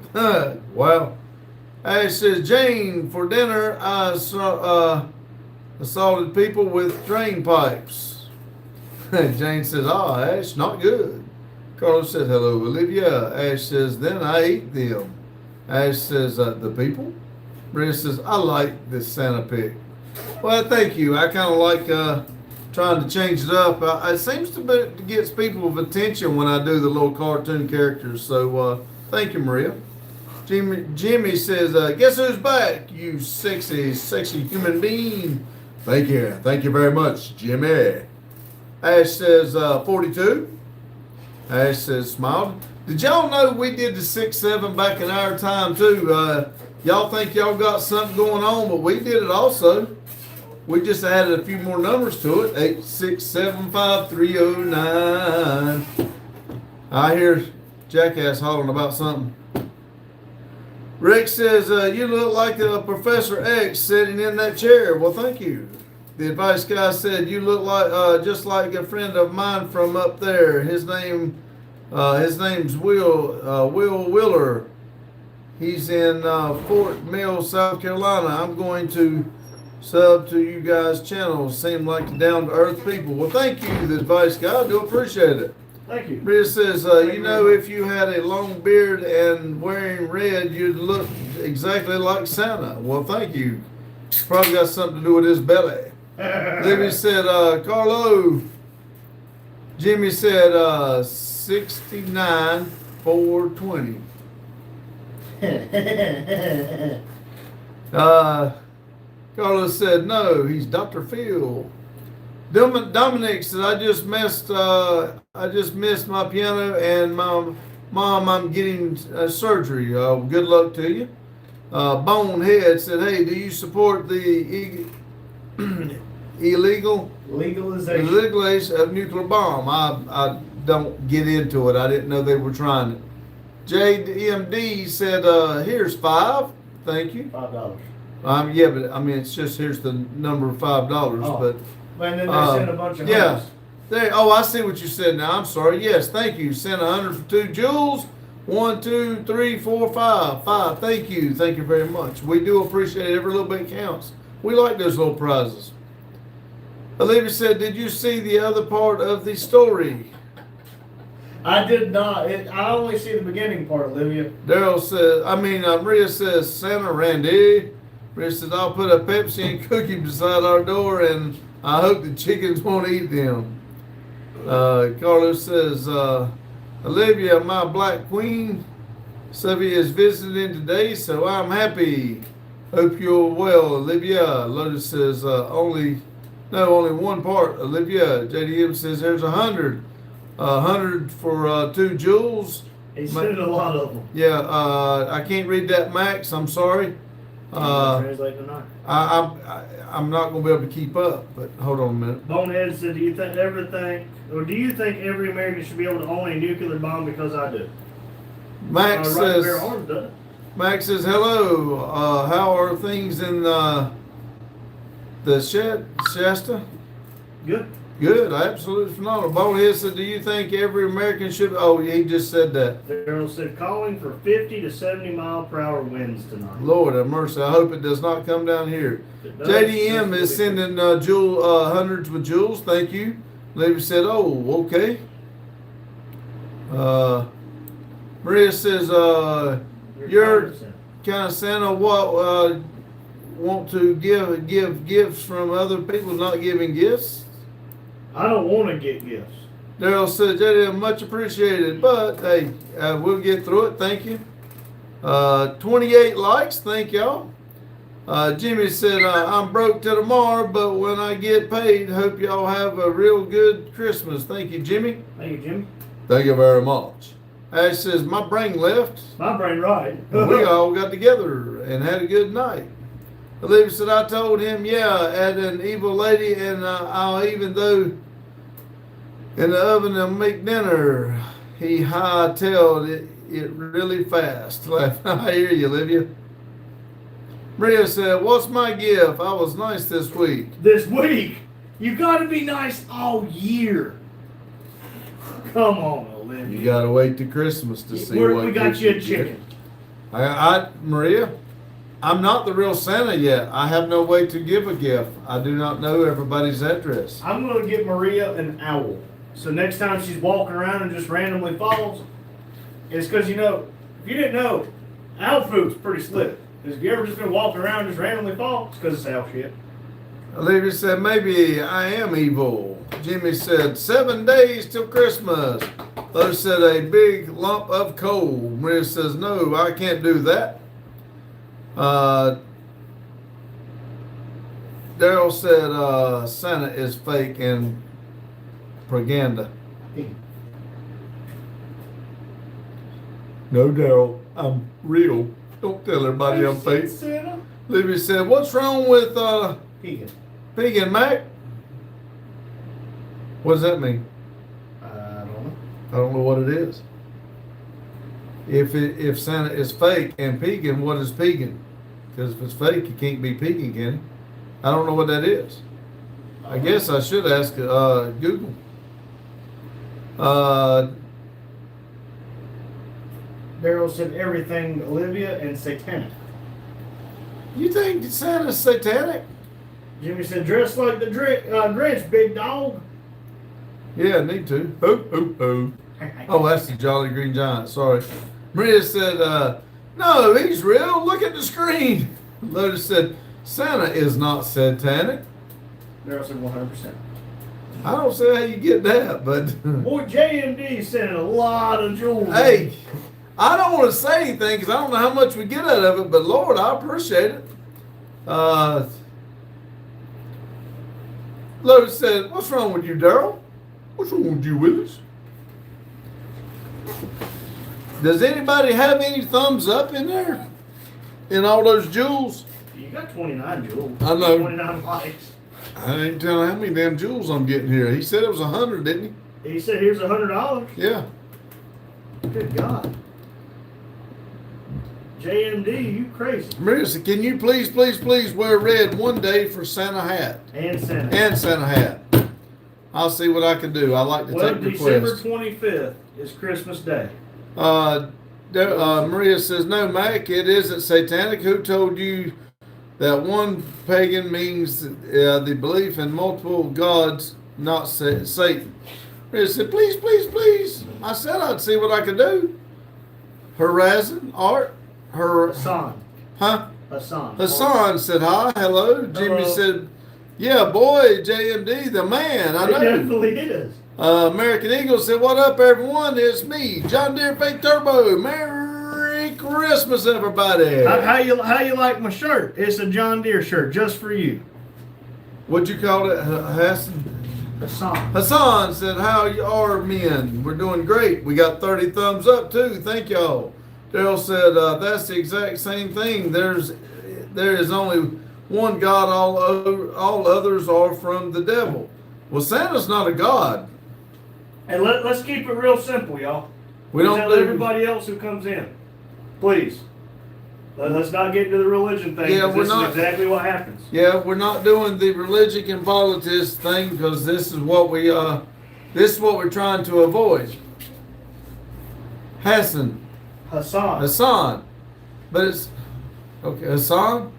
Wow. Ash says, Jane, for dinner I assaulted people with drain pipes. Jane says, Ash, not good. Carlos said, hello, Olivia. Ash says, then I eat them. Ash says, the people? Maria says, I like this Santa pic. Well, thank you. I kind of like trying to change it up. It seems to get people's attention when I do the little cartoon characters. So thank you, Maria. Jimmy says, guess who's back, you sexy human being. Thank you. Thank you very much, Jimmy. Ash says, 42. Ash says, smiled. Did y'all know we did the 6-7 back in our time too? Y'all think y'all got something going on, but we did it also. We just added a few more numbers to it. 8675309. I hear Jackass hollering about something. Rick says, you look like Professor X sitting in that chair. Well, thank you. The advice guy said, you look like just like a friend of mine from up there. His name's Will Willer. He's in Fort Mill, South Carolina. I'm going to sub to you guys' channel. Seem like down-to-earth people. Well, thank you, the advice guy. I do appreciate it. Thank you. Rita says, you know, if you had a long beard and wearing red, you'd look exactly like Santa. Well, thank you. Probably got something to do with his belly. Libby said, Carlo. Jimmy said, 69,420. Carlos said, no, he's Dr. Phil. Dominic said, I just missed my piano, and my mom, I'm getting surgery. Good luck to you. Bonehead said, hey, do you support the legalization of nuclear bomb? I don't get into it. I didn't know they were trying it. JMD said, here's $5. Thank you. $5. Yeah, but I mean, it's just here's the number of $5. Oh. But And then they sent a bunch of yeah. hundreds. Oh, I see what you said now. I'm sorry. Yes, thank you. Sent 100 for 2 jewels. 1, 2, 3, 4, 5. 5. Thank you. Thank you very much. We do appreciate it. Every little bit counts. We like those little prizes. Olivia said, did you see the other part of the story? I did not. I only see the beginning part, Olivia. Daryl says, Maria says, Santa Randy. Maria says, I'll put a Pepsi and cookie beside our door, and I hope the chickens won't eat them. Carlos says, Olivia, my black queen, Sylvia is visiting today, so I'm happy. Hope you're well, Olivia. Lotus says, only one part, Olivia. JDM says, there's 100. 100 for 2 jewels. He sent a lot of them. Yeah, I can't read that, Max. I'm sorry. Translate tonight. I'm not going to be able to keep up, but hold on a minute. Bonehead said, do you think every American should be able to own a nuclear bomb? Because I do. Max Right to says, bear arms does it. Max says, hello. How are things in the Shasta? Good. Good, absolutely phenomenal. Bonehead said, do you think every American should? Oh, he just said that. Daryl said, calling for 50 to 70 mile per hour winds tonight. Lord have mercy. I hope it does not come down here. If it does, JDM that's is sending hundreds with jewels. Thank you. Lady said, oh, okay. Maria says, you're kind of Santa. What want to give gifts from other people, not giving gifts? I don't want to get gifts. Daryl said, JDM, much appreciated, but hey, we'll get through it. Thank you. 28 likes. Thank y'all. Jimmy said, I'm broke till tomorrow, but when I get paid, hope y'all have a real good Christmas. Thank you, Jimmy. Thank you, Jimmy. Thank you very much. Ash says, my brain left. My brain right. We all got together and had a good night. Olivia said, I told him, yeah, at an evil lady, and I'll even though in the oven and make dinner. He hightailed it really fast. I hear you, Olivia. Maria said, what's my gift? I was nice this week. This week? You got to be nice all year. Come on, Olivia. You got to wait till Christmas to see what we got gift you a get. chicken. Maria, I'm not the real Santa yet. I have no way to give a gift. I do not know everybody's address. I'm going to get Maria an owl. So next time she's walking around and just randomly falls, it's because, if you didn't know, owl food's pretty slick. If you ever just been walking around and just randomly fall, it's because it's owl shit. Olivia said, maybe I am evil. Jimmy said, 7 days till Christmas. Lotus said, a big lump of coal. Maria says, no, I can't do that. Daryl said, Santa is fake and propaganda. No, Daryl, I'm real. Don't tell everybody I'm fake. Santa? Libby said, what's wrong with Keegan. Piggy and Mac? What does that mean? I don't know. I don't know what it is. If Santa is fake and Pegan, what is Pegan? Because if it's fake, it can't be Pegan, can it? I don't know what that is. I guess I should ask Google. Daryl said everything Olivia and satanic. You think Santa's satanic? Jimmy said dress like the Grinch, big dog. Yeah, need to. Oh, that's the Jolly Green Giant. Sorry. Maria said, no, he's real. Look at the screen. Lotus said, Santa is not satanic. Daryl said 100%. I don't see how you get that, but Boy, JMD sent a lot of jewels. hey, I don't want to say anything because I don't know how much we get out of it, but Lord, I appreciate it. Lotus said, what's wrong with you, Daryl? What's wrong with you, Willis? Does anybody have any thumbs up in there? In all those jewels? You got 29 jewels. I know. 29 likes. I ain't telling how many damn jewels I'm getting here. He said it was 100, didn't He said here's $100. he? Yeah. Good God. JMD, you crazy. Marissa, can you please wear red one day for Santa hat? And Santa. And Santa hat. I'll see what I can do. I like to Well, take December requests. 25th is Christmas Day. Maria says, no, Mac, it isn't satanic. Who told you that one pagan means the belief in multiple gods, not Satan? Maria said, please. I said I'd see what I could do. Horizon, Art, Hassan. Huh? Hassan said hi, hello. Jimmy Hello. said, yeah, boy, JMD, the man. I It know. definitely is. American Eagle said, what up, everyone? It's me, John Deere Fake Turbo. Merry Christmas, everybody. How you like my shirt? It's a John Deere shirt just for you. What'd you call it, Hassan? Hassan. Hassan said, how you are, men? We're doing great. We got 30 thumbs up, too. Thank y'all. Daryl said, that's the exact same thing. There is only one God. All others are from the devil. Well, Santa's not a god. And let's keep it real simple, y'all. We don't tell do- everybody else who comes in. Please. Let's not get into the religion thing. Yeah, 'Cause we're this not- is exactly what happens. Yeah, we're not doing the religion and politics thing because this is what we're trying to avoid. Hassan, but it's okay. Hassan,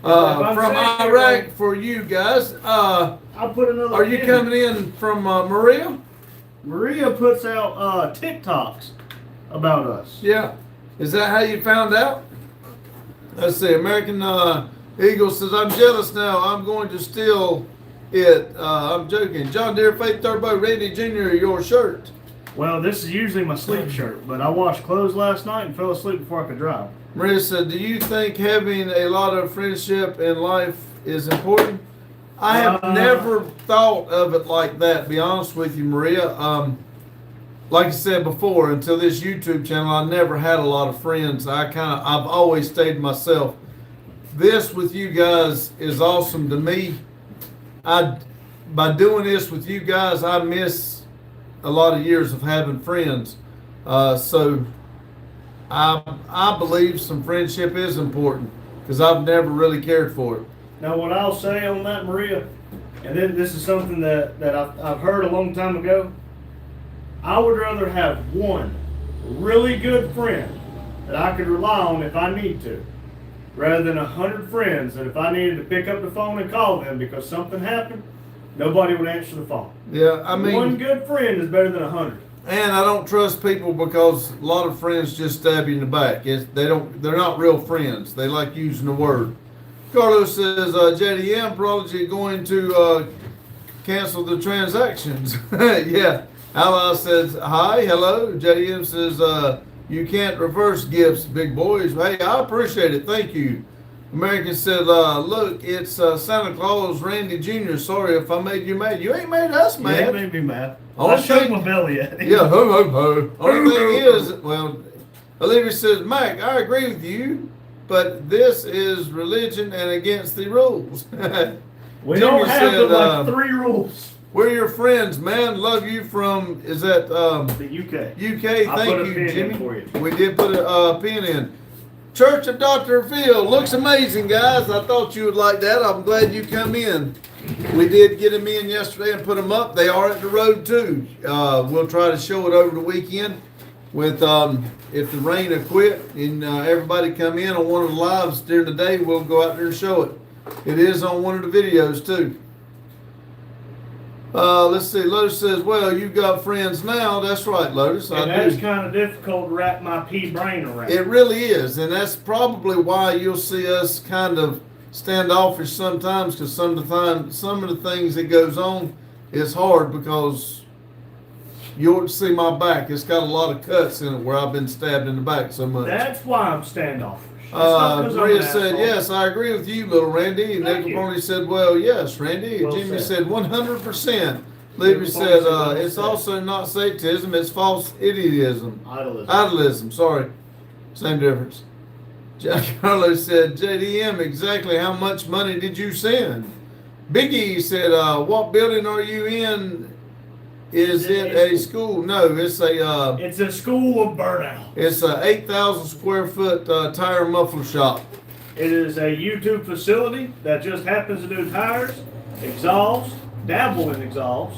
I'm from saying it Iraq right. for you guys. I'll put another. Are you in. coming in from Maria? Maria puts out TikToks about us. Yeah. Is that how you found out? Let's see. American Eagle says, I'm jealous now. I'm going to steal it. I'm joking. John Deere Faith Turbo Randy Jr., your shirt. Well, this is usually my sleep shirt, but I washed clothes last night and fell asleep before I could drive. Maria said, do you think having a lot of friendship in life is important? I have never thought of it like that, be honest with you, Maria. Like I said before, until this YouTube channel, I never had a lot of friends. I've always stayed to myself. This with you guys is awesome to me. By doing this with you guys, I miss a lot of years of having friends. So I believe some friendship is important because I've never really cared for it. Now, what I'll say on that, Maria, and then this is something that I've heard a long time ago. I would rather have one really good friend that I could rely on if I need to, rather than 100 friends that if I needed to pick up the phone and call them because something happened, nobody would answer the phone. Yeah, I mean, One good friend is better than 100. and I don't trust people because a lot of friends just stab you in the back. They're not real friends. They like using the word. Carlos says, JDM Prodigy going to cancel the transactions. Yeah. Ally says, hi, hello. JDM says, you can't reverse gifts, big boys. Hey, I appreciate it. Thank you. American said, look, it's Santa Claus Randy Jr. Sorry if I made you mad. You ain't made us Yeah, mad. it made me mad. Only I showed thing- my belly at him. Yeah, ho, ho, ho. Only thing is, well, Olivia says, Mac, I agree with you, but this is religion and against the rules. We Jimmy don't have said, but like 3 rules. we're your friends, man. Love you from, is that The UK. UK? I Thank put a you, pin in Jimmy. for you. We did put a pin in. Church of Dr. Phil looks amazing, guys. I thought you would like that. I'm glad you come in. We did get them in yesterday and put them up. They are at the road too. We'll try to show it over the weekend with if the rain will quit and everybody come in on one of the lives during the day. We'll go out there and show it. It is on one of the videos too. Let's see. Lotus says, well, you got friends now. That's right, Lotus. And I that's do. kind of difficult to wrap my pea brain around. It really is, and that's probably why you'll see us kind of standoffish sometimes, because some of the things that goes on is hard because you ought to see my back. It's got a lot of cuts in it where I've been stabbed in the back so much. That's why I'm standoffish. It's not 'cause I'm Maria an said, asshole. yes, I agree with you, little Randy. And Thank Nick you. Barney said, well, yes, Randy. Well Jimmy said. said 100%. Libby Nick said, Barney said, it's well also not Satanism, it's false idiotism. Idolism. Idolism, sorry. Same difference. Jack Carlo said, JDM, exactly how much money did you send? Biggie said, what building are you in? Is it a school? No, it's a It's a school of burnout. it's a 8,000 square foot tire muffler shop. It is a YouTube facility that just happens to do tires, exhausts, dabble in exhausts,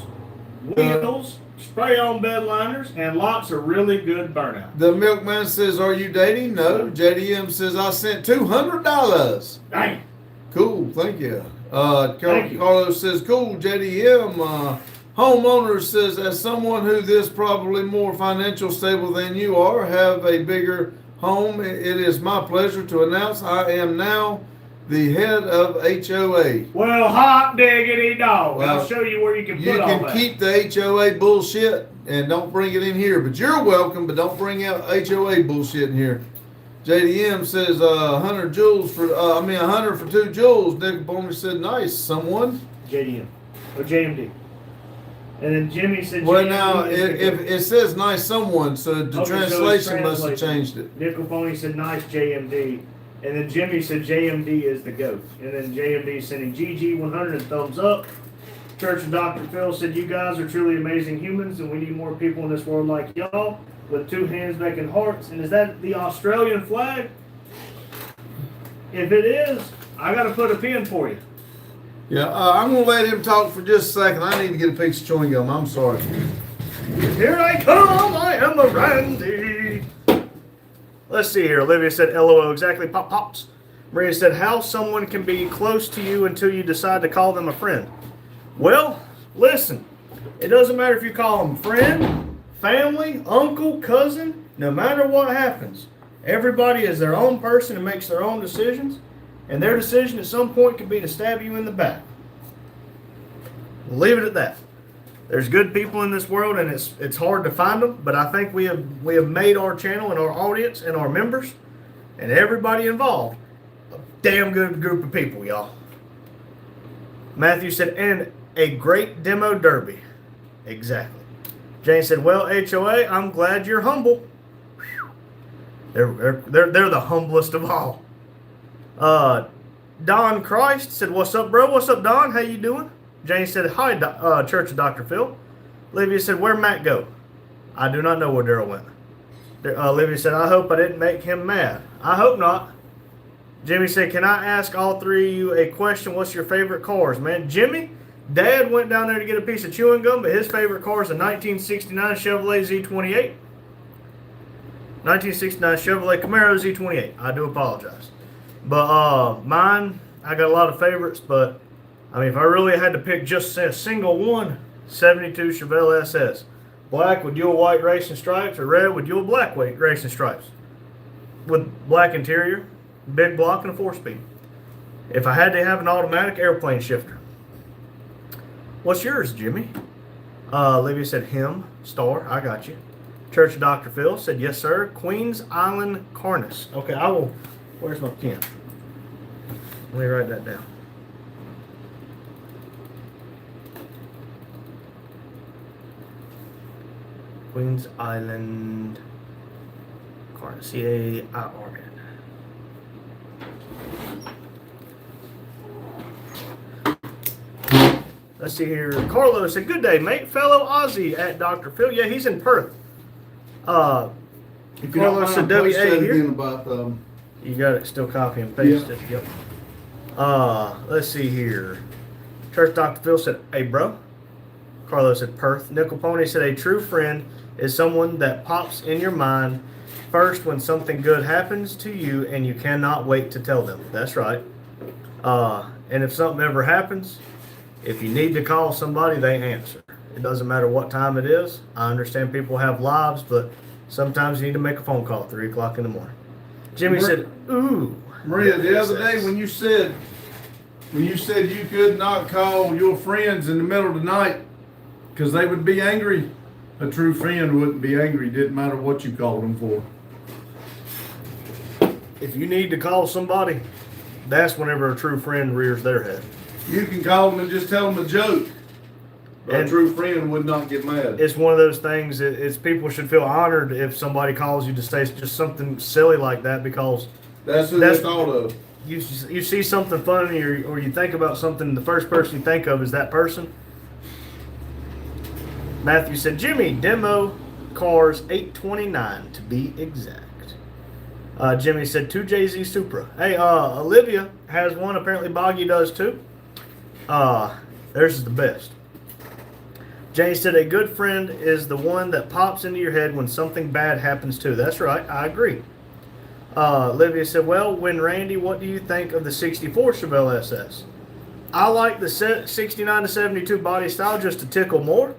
wheels, spray on bed liners, and lots of really good burnout. The milkman says, are you dating? No. JDM says, I sent $200. Dang. Cool, thank you. Thank you. Carlos says, cool, JDM. Homeowner says, as someone who is probably more financial stable than you are, have a bigger home, it is my pleasure to announce I am now the head of HOA. Well, hot diggity dog. Well, I'll show you where you can You put all can that. keep the HOA bullshit and don't bring it in here, but you're welcome, but don't bring out HOA bullshit in here. JDM says 100 joules for 100 for 2 joules. Nick Bowman said, nice, someone. JDM. Or JMD. And then Jimmy said Well, JMD now is the if goat. it says nice someone, so the Okay, so it's translation must have translation. changed it. Nickel Pony said nice JMD. And then Jimmy said JMD is the GOAT. And then JMD sending GG 100 and thumbs up. Church of Dr. Phil said you guys are truly amazing humans and we need more people in this world like y'all with 2 hands making hearts. And is that the Australian flag? If it is, I got to put a pin for you. Yeah, I'm gonna let him talk for just a second. I need to get a piece of chewing gum. I'm sorry. Here I come, I am a Randy. Let's see here. Olivia said, LOL, exactly, pop pops. Maria said, how someone can be close to you until you decide to call them a friend. Well, listen, it doesn't matter if you call them friend, family, uncle, cousin, no matter what happens. Everybody is their own person and makes their own decisions, and their decision at some point could be to stab you in the back. We'll leave it at that. There's good people in this world, and it's hard to find them. But I think we have made our channel and our audience and our members and everybody involved a damn good group of people, y'all. Matthew said, and a great demo derby. Exactly. Jane said, well, HOA, I'm glad you're humble. Whew. They're the humblest of all. Don Christ said, what's up, bro? What's up, Don? How you doing? Jane said, hi, Church of Dr. Phil. Olivia said, where'd Matt go? I do not know where Daryl went. Olivia said, I hope I didn't make him mad. I hope not. Jimmy said, can I ask all 3 of you a question? What's your favorite cars, man? Jimmy, Dad went down there to get a piece of chewing gum, but his favorite car is a 1969 Chevrolet Z28. 1969 Chevrolet Camaro Z28. I do apologize. But mine, I got a lot of favorites, but I mean, if I really had to pick just a single one, 72 Chevelle SS. Black with dual white racing stripes or red with dual black racing stripes. With black interior, big block, and a 4-speed. If I had to have an automatic airplane shifter. What's yours, Jimmy? Olivia said him, star, I got you. Church of Dr. Phil said, yes, sir. Queens Island Carnus. Okay, I will, where's my pen? Let me write that down. Queens Island Carn, C-A-I-R-N. Let's see here. Carlos said, good day, mate. Fellow Aussie at Dr. Phil. Yeah, he's in Perth. If you don't Carlos said mind, post W.A. that here. again about, You got it. Still copy and paste it. Yep. Let's see here. Church Dr. Phil said, hey, bro. Carlos said, Perth. Nickel Pony said, a true friend is someone that pops in your mind first when something good happens to you and you cannot wait to tell them. That's right. And if something ever happens, if you need to call somebody, they answer. It doesn't matter what time it is. I understand people have lives, but sometimes you need to make a phone call at 3 o'clock in the morning. Jimmy said, ooh. Maria, the other day when you said you could not call your friends in the middle of the night because they would be angry, a true friend wouldn't be angry. Didn't matter what you called them for. If you need to call somebody, that's whenever a true friend rears their head. You can call them and just tell them a joke. But a And- true friend would not get mad. It's one of those things. It's people should feel honored if somebody calls you to say just something silly like that, because That's who that's- they thought of. you see something funny or you think about something, the first person you think of is that person. Matthew said, Jimmy, demo cars 829 to be exact. Jimmy said 2JZ Supra. Hey, Olivia has one. Apparently Boggy does too. Theirs is the best. Jay said a good friend is the one that pops into your head when something bad happens too. That's right. I agree. Olivia said, well, when Randy, what do you think of the 64 Chevelle SS? I like the 69 to 72 body style just a tickle more.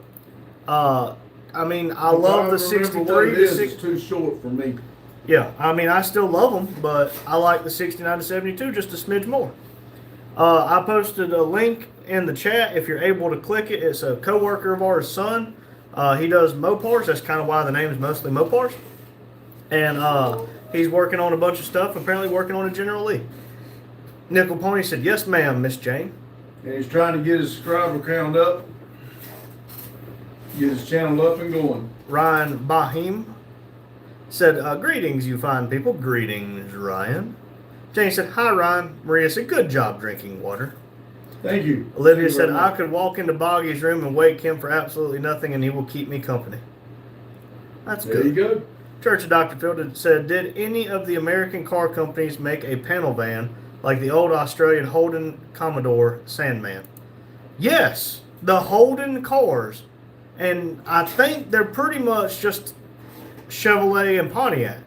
I mean, I love the If I remember 63 what it to is, 6. it's too short for me. Yeah, I mean, I still love them, but I like the 69 to 72 just a smidge more. I posted a link in the chat. If you're able to click it, it's a coworker of ours' son. He does Mopars. That's kind of why the name is mostly Mopars. And he's working on a bunch of stuff, apparently working on a General Lee. Nickel Pony said, yes, ma'am, Miss Jane. And he's trying to get his subscriber count up, get his channel up and going. Ryan Bahim said, greetings, you fine people. Greetings, Ryan. Jane said, hi, Ryan. Maria said, good job drinking water. Thank you. Olivia Thank you said, very I much. could walk into Boggy's room and wake him for absolutely nothing, and he will keep me company. That's There you good. go. Church of Dr. Phil said, did any of the American car companies make a panel van like the old Australian Holden Commodore Sandman? Yes, the Holden cars. And I think they're pretty much just Chevrolet and Pontiac.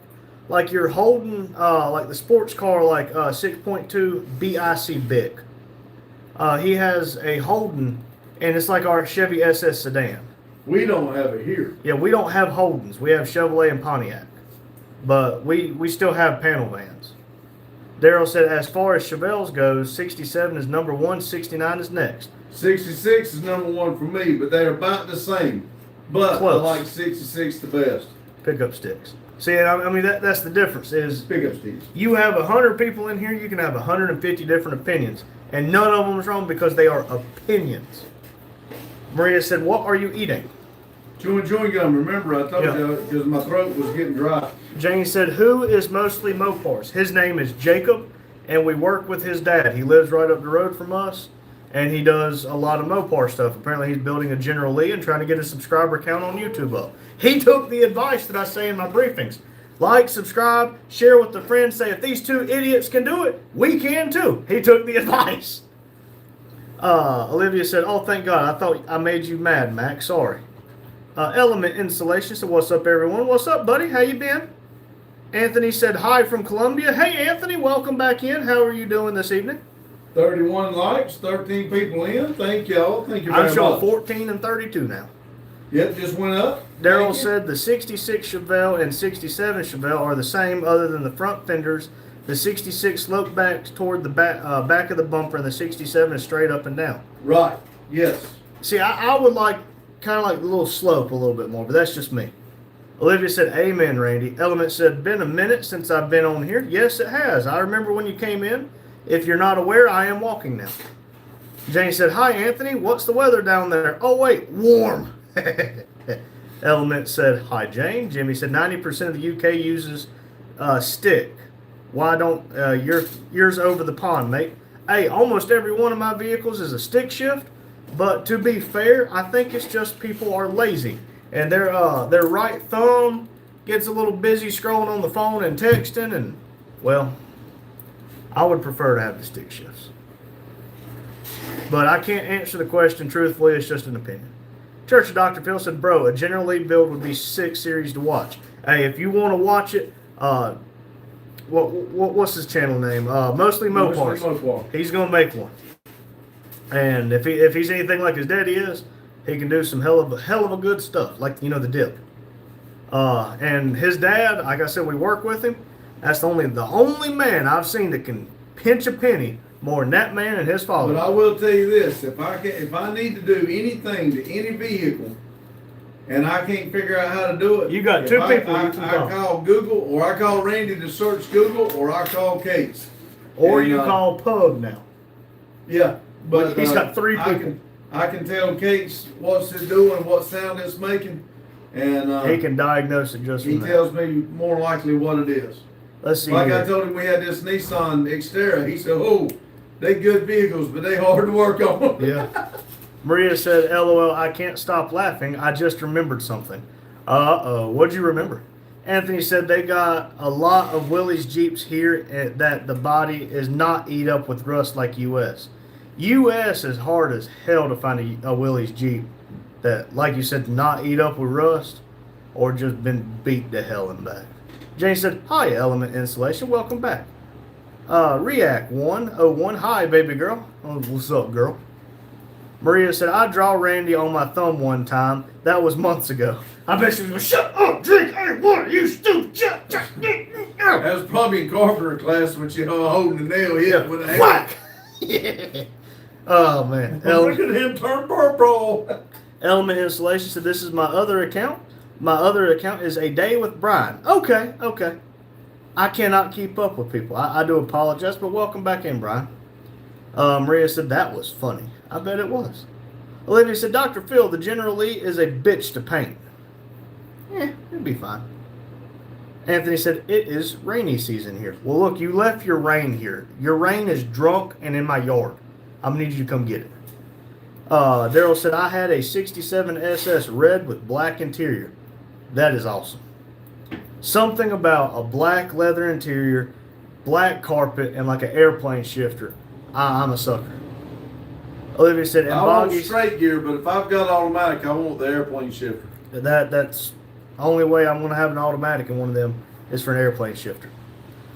Like your Holden, like the sports car, like 6.2 BIC Bic. He has a Holden, and it's like our Chevy SS sedan. We don't have it here. Yeah, we don't have Holdens. We have Chevrolet and Pontiac. But we still have panel vans. Daryl said, as far as Chevelles goes, 67 is number one, 69 is next. 66 is number one for me, but they're about the same. But Close. I like 66 the best. Pickup sticks. See, I mean, that's the difference is Pickup sticks. you have 100 people in here, you can have 150 different opinions. And none of them is wrong because they are opinions. Maria said, what are you eating? Chewing gum. Remember, I told Yeah. you because my throat was getting dry. Jane said, who is mostly Mopars? His name is Jacob, and we work with his dad. He lives right up the road from us, and he does a lot of Mopar stuff. Apparently, he's building a General Lee and trying to get his subscriber count on YouTube up. He took the advice that I say in my briefings. Like, subscribe, share with a friend, say, if these two idiots can do it, we can too. He took the advice. Olivia said, oh, thank God. I thought I made you mad, Mac. Sorry. Element Insulation said, what's up, everyone? What's up, buddy? How you been? Anthony said, hi from Columbia. Hey, Anthony, welcome back in. How are you doing this evening? 31 likes, 13 people in. Thank y'all. Thank you very I'm showing much. 14 and 32 now. Yep, just went up. Daryl Thank you. said the 66 Chevelle and 67 Chevelle are the same other than the front fenders. The 66 slope back toward the back of the bumper, and the 67 is straight up and down. Right. Yes. See, I would like kind of like the little slope a little bit more, but that's just me. Olivia said, amen, Randy. Element said, been a minute since I've been on here. Yes, it has. I remember when you came in. If you're not aware, I am walking now. Jane said, hi, Anthony. What's the weather down there? Oh, wait, warm. Element said, hi, Jane. Jimmy said, 90% of the UK uses Stick. Why don't yours over the pond, mate? Hey, almost every one of my vehicles is a stick shift, but to be fair, I think it's just people are lazy and their right thumb gets a little busy scrolling on the phone and texting, and well, I would prefer to have the stick shifts. But I can't answer the question truthfully. It's just an opinion. Church of Dr. Phil said, bro, a General Lee build would be sick series to watch. Hey, if you want to watch it, what's his channel name? Mostly Mopars. He's gonna make one. And if he's anything like his daddy is, he can do some hell of a good stuff, like the dip. And his dad, like I said, we work with him. That's the only man I've seen that can pinch a penny more than that man and his father. But I will tell you this: if I need to do anything to any vehicle, and I can't figure out how to do it, You got two people I you can call. call Google, or I call Randy to search Google, or I call Case. Or And, you call Pug now. Yeah, but He's got three people. I can tell Case what's it doing, what sound it's making, and He can diagnose it just he from that. tells me more likely what it is. Let's see Like here. I told him, we had this Nissan Xterra. He said, "Oh, they good vehicles, but they hard to work on." Yeah. Maria said, LOL, I can't stop laughing. I just remembered something. What'd you remember? Anthony said they got a lot of Willys Jeeps here that the body is not eat up with rust like US. US is hard as hell to find a Willys Jeep that, like you said, not eat up with rust or just been beat to hell and back. Jane said, hi, Element Insulation. Welcome back. React 101. Hi, baby girl. Oh, what's up, girl? Maria said, I draw Randy on my thumb one time. That was months ago. I bet she was going, shut up, drink, hey, what, you stupid, That was probably in carpenter class when she holding the nail hit with a hammer. whack! Yeah. Oh, man. Look at him turn purple. Element Installation said, this is my other account. My other account is A Day with Brian. Okay. I cannot keep up with people. I do apologize, but welcome back in, Brian. Maria said, that was funny. I bet it was. Olivia said, Dr. Phil, the General Lee is a bitch to paint. It'll be fine. Anthony said, it is rainy season here. Well, look, you left your rain here. Your rain is drunk and in my yard. I'm going to need you to come get it. Daryl said, I had a 67 SS red with black interior. That is awesome. Something about a black leather interior, black carpet, and like an airplane shifter. I'm a sucker. Olivia said, and I want Boggy's, straight gear, but if I've got automatic, I want the airplane shifter. that's the only way I'm going to have an automatic in one of them is for an airplane shifter.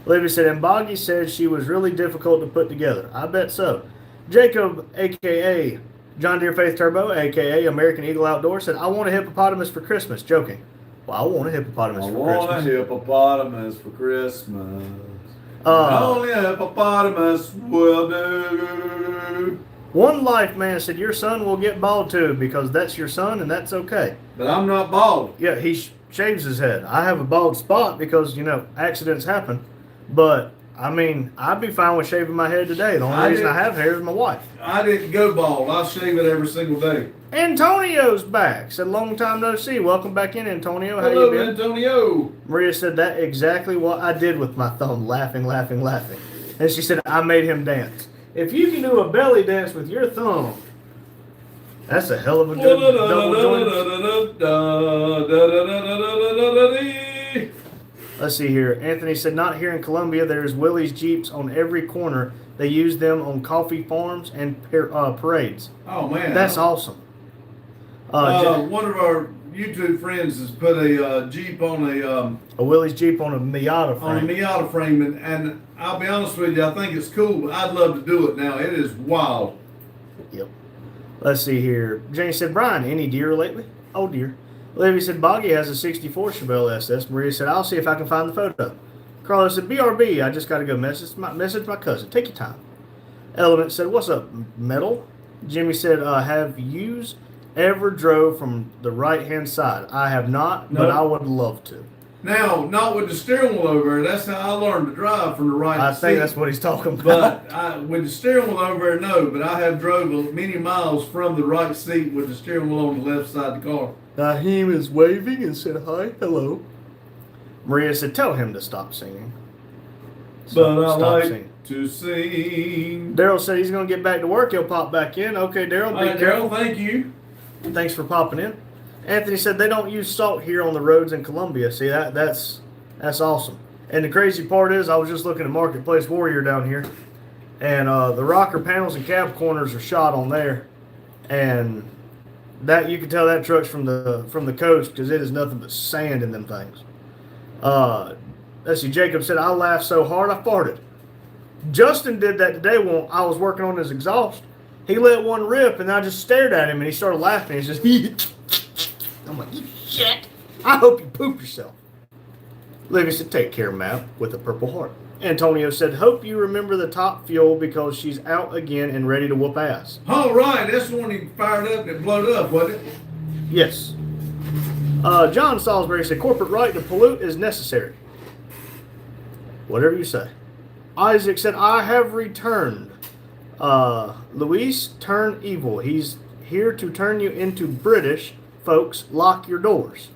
Olivia said, and Boggy said she was really difficult to put together. I bet so. Jacob, a.k.a. John Deere Faith Turbo, a.k.a. American Eagle Outdoor, said, I want a hippopotamus for Christmas. Joking. Well, I want a hippopotamus I for want Christmas. a hippopotamus for Christmas. Uh, Only a hippopotamus will do. One Life Man said, your son will get bald too because that's your son and that's okay. But I'm not bald. Yeah, he shaves his head. I have a bald spot because, accidents happen. But, I'd be fine with shaving my head today. The only reason I have hair is my wife. I didn't go bald. I shave it every single day. Antonio's back. Said, long time no see. Welcome back in, Antonio. How Hello, you been? Antonio. Maria said, that exactly what I did with my thumb. Laughing. And she said, I made him dance. If you can do a belly dance with your thumb, that's a hell of a good double joint. Let's see here. Anthony said, not here in Columbia. There's Willys Jeeps on every corner. They use them on coffee farms and parades. Oh, man. That's awesome. One of our YouTube friends has put a Jeep on a Willys Jeep on a Miata frame. Miata frame, and I'll be honest with you, I think it's cool, but I'd love to do it now. It is wild. Yep. Let's see here. Jane said, Brian, any deer lately? Oh, dear. Olivia said, Boggy has a 64 Chevelle SS. Maria said, I'll see if I can find the photo. Carlos said, BRB, I just got to go message my cousin. Take your time. Element said, what's up, metal? Jimmy said, have yous ever drove from the right-hand side? I have not, but I would love to. Now, not with the steering wheel over there. That's how I learned to drive from the right I seat. think that's what he's talking about. But with the steering wheel over there, no. But I have drove many miles from the right seat with the steering wheel on the left side of the car. Naheem is waving and said, hi, hello. Maria said, tell him to stop singing. But I Stop like singing. to sing. Daryl said he's going to get back to work. He'll pop back in. Okay, Daryl, All be right, careful. Daryl, thank you. Thanks for popping in. Anthony said they don't use salt here on the roads in Columbia. See, that's awesome. And the crazy part is, I was just looking at Marketplace Warrior down here, and the rocker panels and cab corners are shot on there, and that you can tell that truck's from the coast because it is nothing but sand in them things. Let's see. Jacob said I laughed so hard I farted. Justin did that today when I was working on his exhaust. He let one rip, and I just stared at him, and he started laughing. He's just, I'm like, you shit. I hope you poop yourself. Livy said, take care, Matt, with a purple heart. Antonio said, hope you remember the top fuel because she's out again and ready to whoop ass. All right, that's the one he fired up and it blowed up, wasn't it? Yes. John Salisbury said, corporate right to pollute is necessary. Whatever you say. Isaac said, I have returned. Luis, turn evil. He's here to turn you into British. Folks, lock your doors.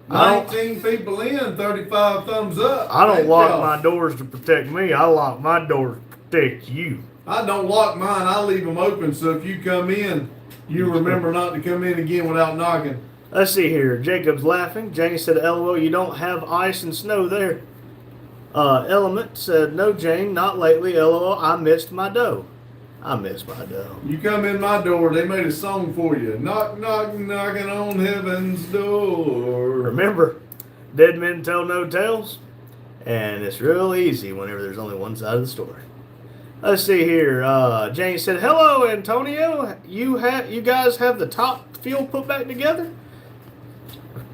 19 people in, 35 thumbs up. I don't Thank lock y'all. my doors to protect me. I lock my doors to protect you. I don't lock mine. I leave them open, so if you come in, you remember not to come in again without knocking. Let's see here. Jacob's laughing. Jane said, LOL, you don't have ice and snow there. Element said, no, Jane, not lately. LOL, I missed my dough. I missed my dough. You come in my door, they made a song for you. Knock, knock, knocking on heaven's door. Remember, dead men tell no tales. And it's real easy whenever there's only one side of the story. Let's see here. Jane said, hello, Antonio. You guys have the top fuel put back together?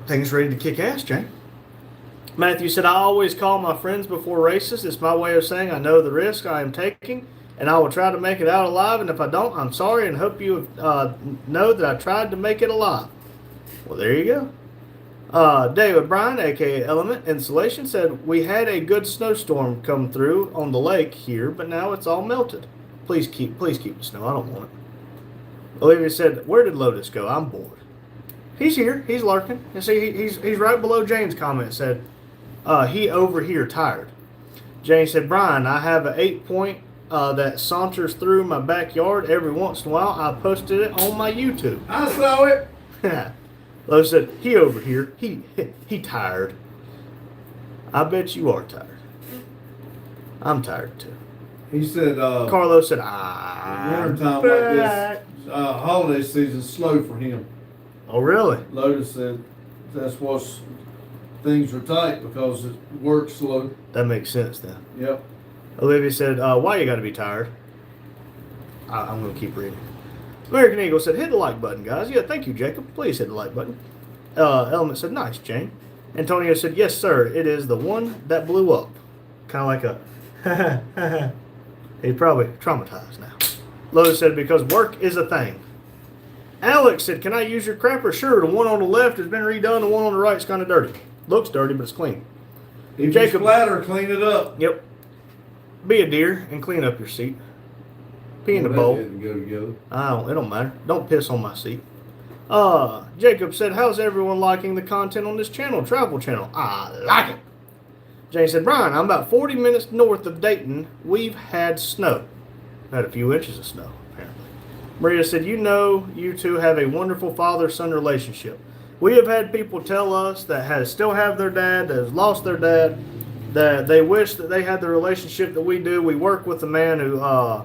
Things ready to kick ass, Jane. Matthew said, I always call my friends before races. It's my way of saying I know the risk I am taking, and I will try to make it out alive. And if I don't, I'm sorry and hope you know that I tried to make it alive. Well, there you go. David Bryan, a.k.a. Element Insulation, said, we had a good snowstorm come through on the lake here, but now it's all melted. Please keep the snow. I don't want it. Olivia said, where did Lotus go? I'm bored. He's here. He's lurking. You see, he's right below Jane's comment. Said, he over here tired. Jane said, Brian, I have an 8-point that saunters through my backyard every once in a while. I posted it on my YouTube. I saw it. Lotus said, he over here. He tired. I bet you are tired. I'm tired too. He said, Carlos said, wintertime like this, holiday season's slow for him. Oh, really? Lotus said that's what's things are tight because it works slow. That makes sense then. Yep. Olivia said, why you got to be tired? I'm going to keep reading. American Eagle said, hit the like button, guys. Yeah, thank you, Jacob. Please hit the like button. Element said, nice, Jane. Antonio said, yes, sir. It is the one that blew up. Kind of like a, he's probably traumatized now. Lotus said, because work is a thing. Alex said, can I use your crapper? Sure. The one on the left has been redone. The one on the right is kind of dirty. Looks dirty, but it's clean. If Jacob- you splatter, clean it up. Yep. Be a deer and clean up your seat. Pee in the Well, bowl. that didn't go together. It don't matter. Don't piss on my seat. Jacob said, how's everyone liking the content on this channel, Travel Channel? I like it. Jane said, Brian, I'm about 40 minutes north of Dayton. We've had snow. Had a few inches of snow, apparently. Maria said, you two have a wonderful father-son relationship. We have had people tell us that still have their dad, that has lost their dad, that they wish that they had the relationship that we do. We work with a man who,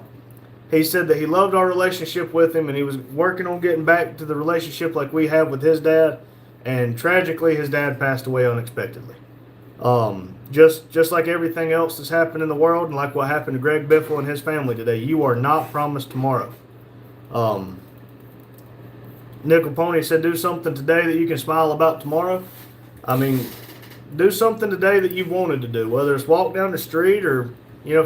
he said that he loved our relationship with him and he was working on getting back to the relationship like we have with his dad. And tragically, his dad passed away unexpectedly. Just like everything else that's happened in the world and like what happened to Greg Biffle and his family today, you are not promised tomorrow. Nickel Pony said, do something today that you can smile about tomorrow. I mean, do something today that you've wanted to do, whether it's walk down the street or,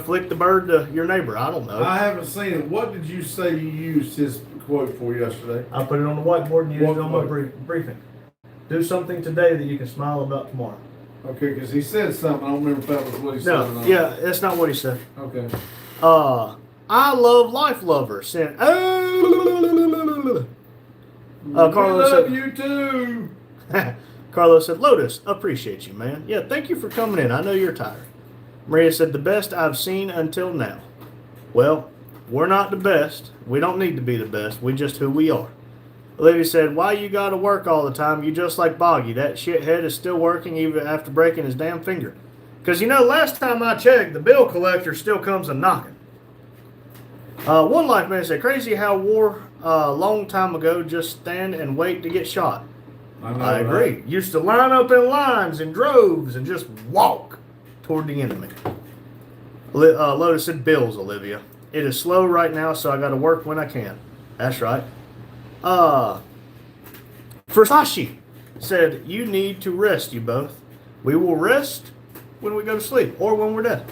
flick the bird to your neighbor. I don't know. I haven't seen it. What did you say you used his quote for yesterday? I put it on the whiteboard and used it on my What? briefing. Do something today that you can smile about tomorrow. Okay, because he said something. I don't remember if that was what he said or No, not. yeah, that's not what he said. Okay. I love Life Lover sent. We Carlos love said, you too. Carlos said, Lotus, appreciate you, man. Yeah, thank you for coming in. I know you're tired. Maria said, the best I've seen until now. Well, we're not the best. We don't need to be the best. We just who we are. Olivia said, why you gotta work all the time? You just like Boggy. That shithead is still working even after breaking his damn finger. Because, last time I checked, the bill collector still comes a knocking. One Life Man said, crazy how war a long time ago just stand and wait to get shot. I agree. Used to line up in lines in droves and just walk toward the enemy. Lotus said, bills, Olivia. It is slow right now, so I got to work when I can. That's right. Versace said, you need to rest, you both. We will rest when we go to sleep or when we're dead.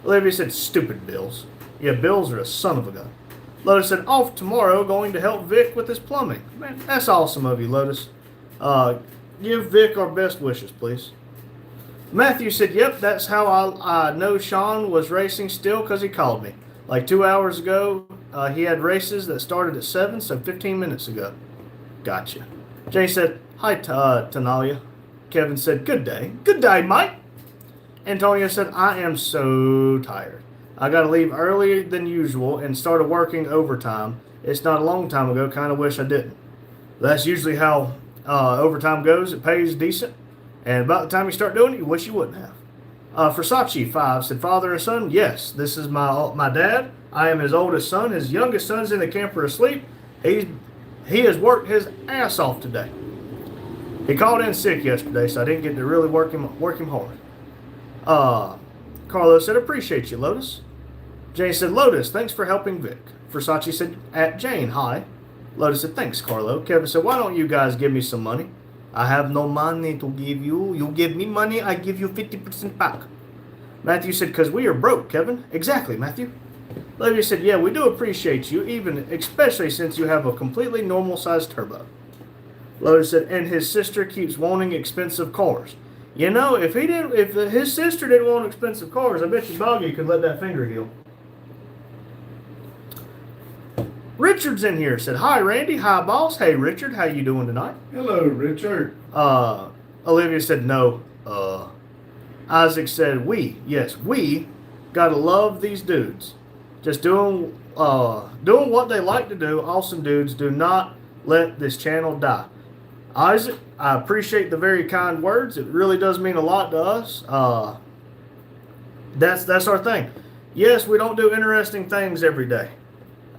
Olivia said, stupid bills. Yeah, bills are a son of a gun. Lotus said, off tomorrow, going to help Vic with his plumbing. Man, that's awesome of you, Lotus. Give Vic our best wishes, please. Matthew said, yep, that's how I know Sean was racing still because he called me. Like 2 hours ago, he had races that started at 7, so 15 minutes ago. Gotcha. Jay said, hi, Tanalia. Kevin said, good day. Good day, Mike. Antonio said, I am so tired. I got to leave earlier than usual and started working overtime. It's not a long time ago. Kind of wish I didn't. That's usually how overtime goes. It pays decent. And about the time you start doing it, you wish you wouldn't have. Versace 5 said, father and son, yes, this is my dad. I am his oldest son. His youngest son's in the camper asleep. He has worked his ass off today. He called in sick yesterday, so I didn't get to really work him hard. Carlos said, appreciate you, Lotus. Jane said, Lotus, thanks for helping Vic. Versace said, at Jane, hi. Lotus said, thanks, Carlo. Kevin said, why don't you guys give me some money? I have no money to give you. You give me money, I give you 50% back. Matthew said, because we are broke, Kevin. Exactly, Matthew. Olivia said, yeah, we do appreciate you, especially since you have a completely normal-sized turbo. Lotus said, and his sister keeps wanting expensive cars. If his sister didn't want expensive cars, I bet you Boggy could let that finger heal. Richard's in here. Said, hi, Randy. Hi, boss. Hey, Richard. How you doing tonight? Hello, Richard. Olivia said, no. Isaac said, we gotta love these dudes. Just doing what they like to do. Awesome dudes. Do not let this channel die. Isaac, I appreciate the very kind words. It really does mean a lot to us. That's our thing. Yes, we don't do interesting things every day.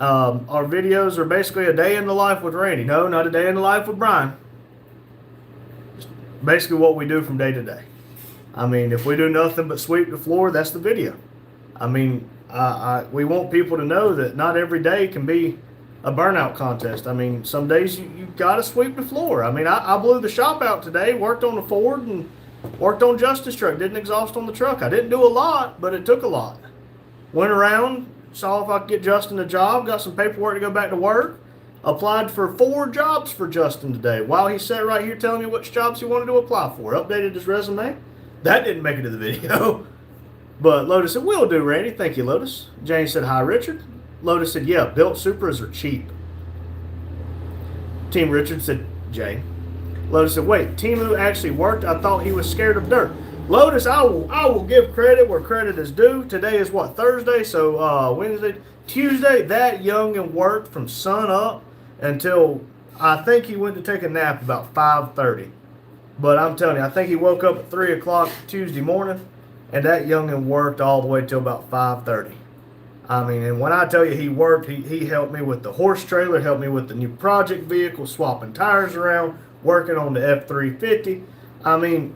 Our videos are basically a day in the life with Randy. No, not a day in the life with Brian. Just basically what we do from day to day. I mean, if we do nothing but sweep the floor, that's the video. I mean, we want people to know that not every day can be a burnout contest. I mean, some days you got to sweep the floor. I mean, I blew the shop out today, worked on the Ford and worked on Justice truck. Didn't exhaust on the truck. I didn't do a lot, but it took a lot. Went around, saw if I could get Justin a job, got some paperwork to go back to work. Applied for 4 jobs for Justin today while he sat right here telling me which jobs he wanted to apply for. Updated his resume. That didn't make it to the video. But Lotus said, will do, Randy. Thank you, Lotus. Jane said, hi, Richard. Lotus said, yeah, built Supras are cheap. Team Richard said, Jane. Lotus said, wait, Timu actually worked? I thought he was scared of dirt. Lotus, I will give credit where credit is due. Today is what, Thursday? So Wednesday, Tuesday, that youngin worked from sun up until I think he went to take a nap about 5:30. But I'm telling you, I think he woke up at 3 o'clock Tuesday morning, and that youngin worked all the way till about 5:30. I mean, and when I tell you he worked, he helped me with the horse trailer, helped me with the new project vehicle, swapping tires around, working on the F-350. I mean,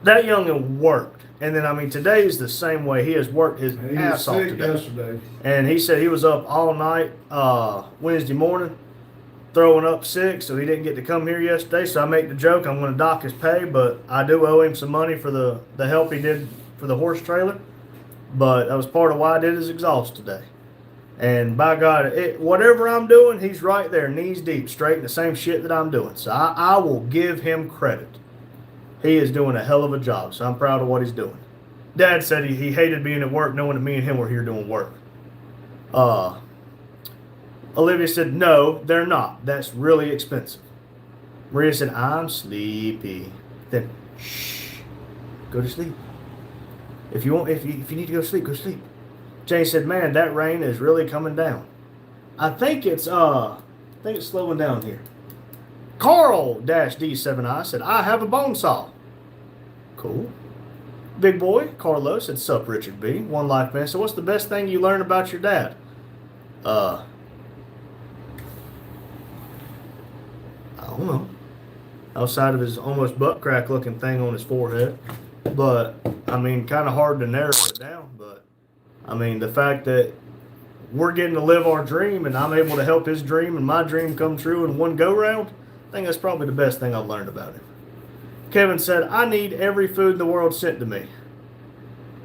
that youngin worked. And then, I mean, today is the same way. He has worked his ass off today. Yesterday. And he said he was up all night Wednesday morning, throwing up sick, so he didn't get to come here yesterday. So I make the joke I'm going to dock his pay, but I do owe him some money for the help he did for the horse trailer. But that was part of why I did his exhaust today. And by God, whatever I'm doing, he's right there, knees deep, straight in the same shit that I'm doing. So I will give him credit. He is doing a hell of a job, so I'm proud of what he's doing. Dad said he hated being at work knowing that me and him were here doing work. Olivia said, no, they're not. That's really expensive. Maria said, I'm sleepy. Then, shh, go to sleep. If you need to go to sleep, go to sleep. Jane said, man, that rain is really coming down. I think it's slowing down here. Carl-D7I said, I have a bone saw. Cool. Big boy, Carlos said, sup, Richard B. One Life Man. So what's the best thing you learned about your dad? I don't know. Outside of his almost butt crack looking thing on his forehead. But, I mean, kind of hard to narrow it down. But, I mean, the fact that we're getting to live our dream and I'm able to help his dream and my dream come true in one go round, I think that's probably the best thing I've learned about him. Kevin said, I need every food in the world sent to me.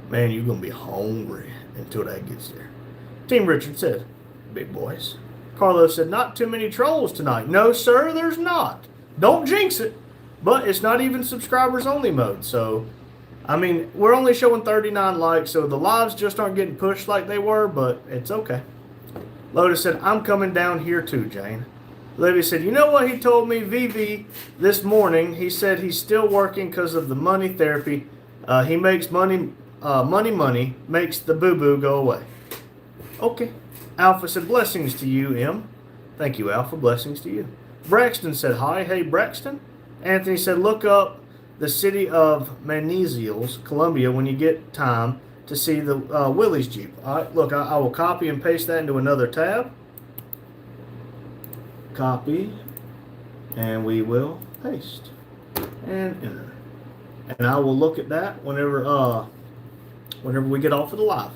Man, you're going to be hungry until that gets there. Team Richard said, big boys. Carlos said, not too many trolls tonight. No, sir, there's not. Don't jinx it. But it's not even subscribers only mode. So, I mean, we're only showing 39 likes, so the lives just aren't getting pushed like they were, but it's okay. Lotus said, I'm coming down here too, Jane. Olivia said, you know what he told me, VV, this morning? He said he's still working because of the money therapy. He makes money, makes the boo-boo go away. Okay. Alpha said, blessings to you, M. Thank you, Alpha. Blessings to you. Braxton said, hi. Hey, Braxton. Anthony said, look up the city of Manizales, Colombia, when you get time to see the Willys Jeep. All right, look, I will copy and paste that into another tab. Copy, and we will paste and enter. And I will look at that whenever we get off of the live.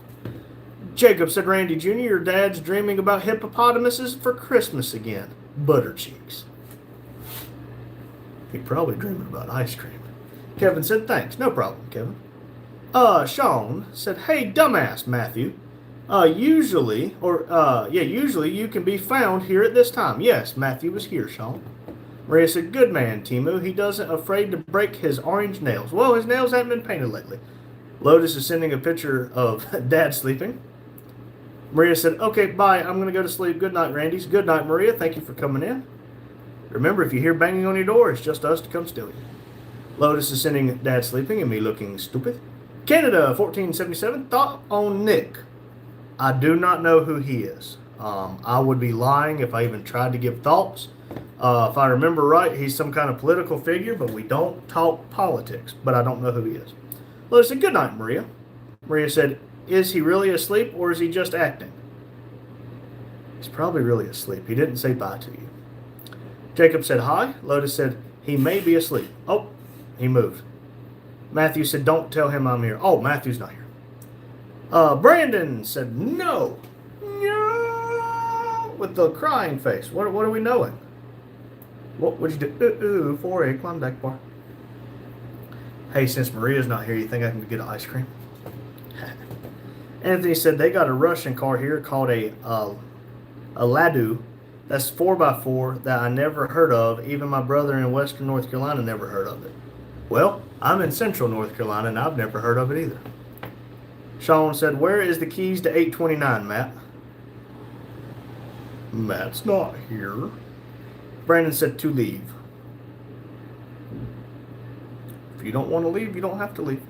Jacob said, Randy Jr., your dad's dreaming about hippopotamuses for Christmas again. Butter cheeks. He probably dreaming about ice cream. Kevin said, thanks. No problem, Kevin. Sean said, hey, dumbass, Matthew. Usually you can be found here at this time. Yes, Matthew was here, Sean. Maria said, good man, Timu. He doesn't afraid to break his orange nails. Well, his nails haven't been painted lately. Lotus is sending a picture of Dad sleeping. Maria said, okay, bye. I'm going to go to sleep. Good night, Randy's. Good night, Maria. Thank you for coming in. Remember, if you hear banging on your door, it's just us to come steal you. Lotus is sending Dad sleeping and me looking stupid. Canada 1477, thought on Nick. I do not know who he is. I would be lying if I even tried to give thoughts. If I remember right, he's some kind of political figure, but we don't talk politics. But I don't know who he is. Lotus said, good night, Maria. Maria said, is he really asleep or is he just acting? He's probably really asleep. He didn't say bye to you. Jacob said, hi. Lotus said, he may be asleep. Oh, he moved. Matthew said, don't tell him I'm here. Oh, Matthew's not here. Brandon said, no. No. With the crying face. What are we knowing? What would you do? For a Klondike bar. Hey, since Maria's not here, you think I can get an ice cream? Anthony said, they got a Russian car here called a Ladu. That's 4x4 that I never heard of. Even my brother in Western North Carolina never heard of it. Well, I'm in Central North Carolina and I've never heard of it either. Sean said, where is the keys to 829, Matt? Matt's not here. Brandon said, to leave. If you don't want to leave, you don't have to leave.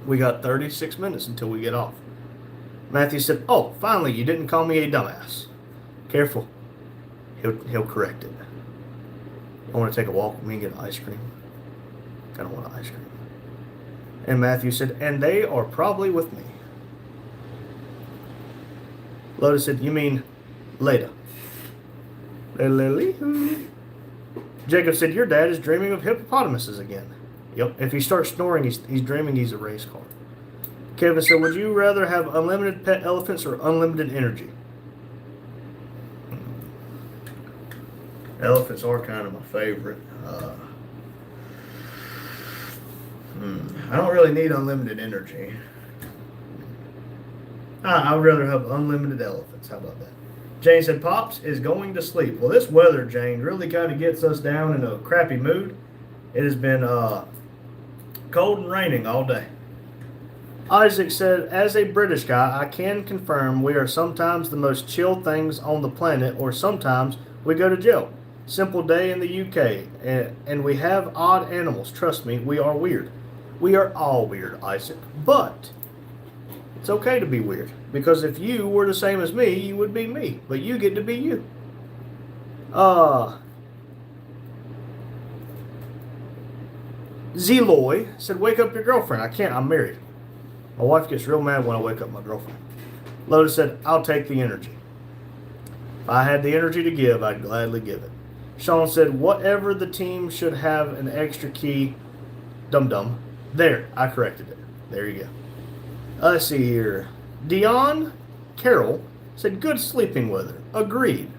We got 36 minutes until we get off. Matthew said, oh, finally, you didn't call me a dumbass. Careful. He'll correct it. I want to take a walk with me and get an ice cream. I don't want an ice cream. And Matthew said, and they are probably with me. Lotus said, you mean later. Jacob said, your dad is dreaming of hippopotamuses again. Yep, if he starts snoring, he's dreaming he's a race car. Kevin said, would you rather have unlimited pet elephants or unlimited energy? Elephants are kind of my favorite. I don't really need unlimited energy. I'd rather have unlimited elephants. How about that? Jane said, Pops is going to sleep. Well, this weather, Jane, really kind of gets us down in a crappy mood. It has been cold and raining all day. Isaac said, as a British guy, I can confirm we are sometimes the most chill things on the planet, or sometimes we go to jail. Simple day in the UK, and we have odd animals. Trust me, we are weird. We are all weird, Isaac. But it's okay to be weird, because if you were the same as me, you would be me. But you get to be you. Zeloy said, wake up your girlfriend. I can't, I'm married. My wife gets real mad when I wake up my girlfriend. Lotus said, I'll take the energy. If I had the energy to give, I'd gladly give it. Sean said, whatever the team should have an extra key. Dum dum. There, I corrected it. There you go. Let's see here. Dion Carroll said, good sleeping weather. Agreed.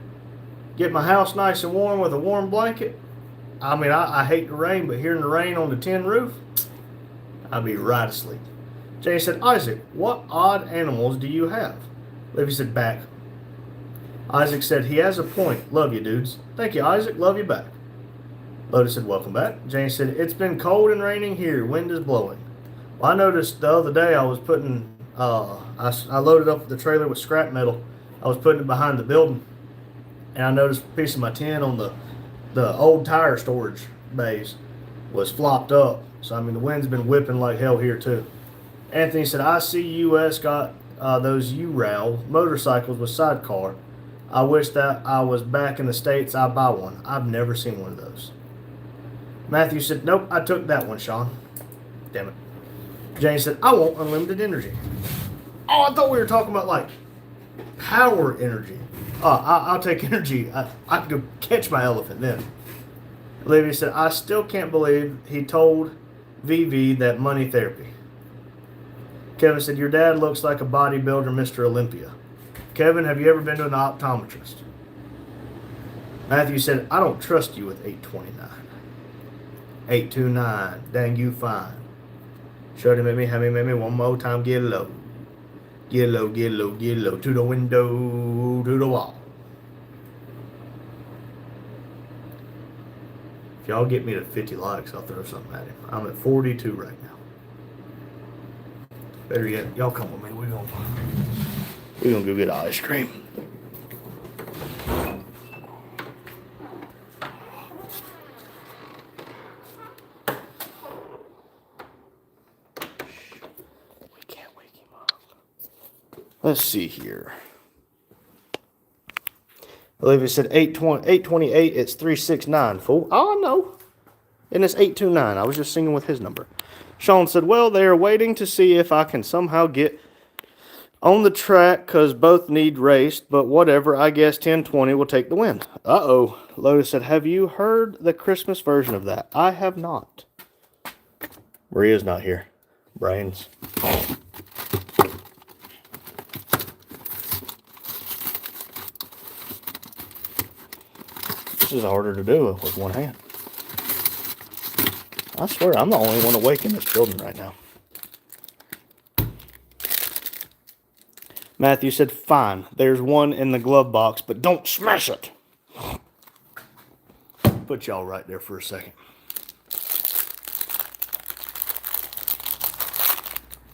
Get my house nice and warm with a warm blanket. I mean, I hate the rain, but hearing the rain on the tin roof, I'll be right asleep. Jay said, Isaac, what odd animals do you have? Livy said, back. Isaac said, he has a point. Love you, dudes. Thank you, Isaac. Love you back. Lotus said, welcome back. Jane said, it's been cold and raining here. Wind is blowing. Well, I noticed the other day I was putting, I loaded up the trailer with scrap metal. I was putting it behind the building, and I noticed a piece of my tin on the old tire storage bays was flopped up. So, I mean, the wind's been whipping like hell here, too. Anthony said, I see US got those U-Rail motorcycles with sidecar. I wish that I was back in the States. I'd buy one. I've never seen one of those. Matthew said, nope, I took that one, Sean. Damn it. Jane said, I want unlimited energy. Oh, I thought we were talking about, like, power energy. I'll take energy. I could go catch my elephant then. Olivia said, I still can't believe he told VV that money therapy. Kevin said, your dad looks like a bodybuilder, Mr. Olympia. Kevin, have you ever been to an optometrist? Matthew said, I don't trust you with 829. 829, dang you fine. Show him at me, have him at me one more time, get low. Get low, get low, get low. To the window, to the wall. If y'all get me to 50 likes, I'll throw something at him. I'm at 42 right now. Better yet, y'all come with me. We're gonna go get ice cream. We can't wake him up. Let's see here. Olivia said 828, it's 369, fool. Oh, no. And it's 829. I was just singing with his number. Sean said, well, they are waiting to see if I can somehow get on the track because both need raced, but whatever, I guess 1020 will take the win. Uh-oh. Lotus said, have you heard the Christmas version of that? I have not. Maria's not here. Brains. This is harder to do with one hand. I swear, I'm the only one awake in this building right now. Matthew said, fine, there's one in the glove box, but don't smash it. Put y'all right there for a second.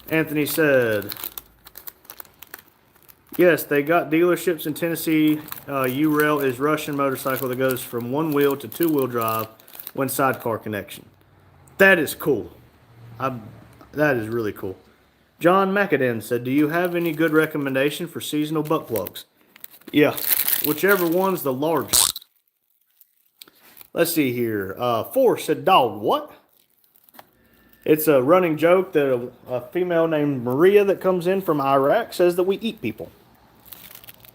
Anthony said, yes, they got dealerships in Tennessee. U-Rail is Russian motorcycle that goes from one wheel to two-wheel drive when sidecar connection. That is cool. That is really cool. John McAden said, do you have any good recommendation for seasonal butt plugs? Yeah, whichever one's the largest. Let's see here. Four said, dog, what? It's a running joke that a female named Maria that comes in from Iraq says that we eat people.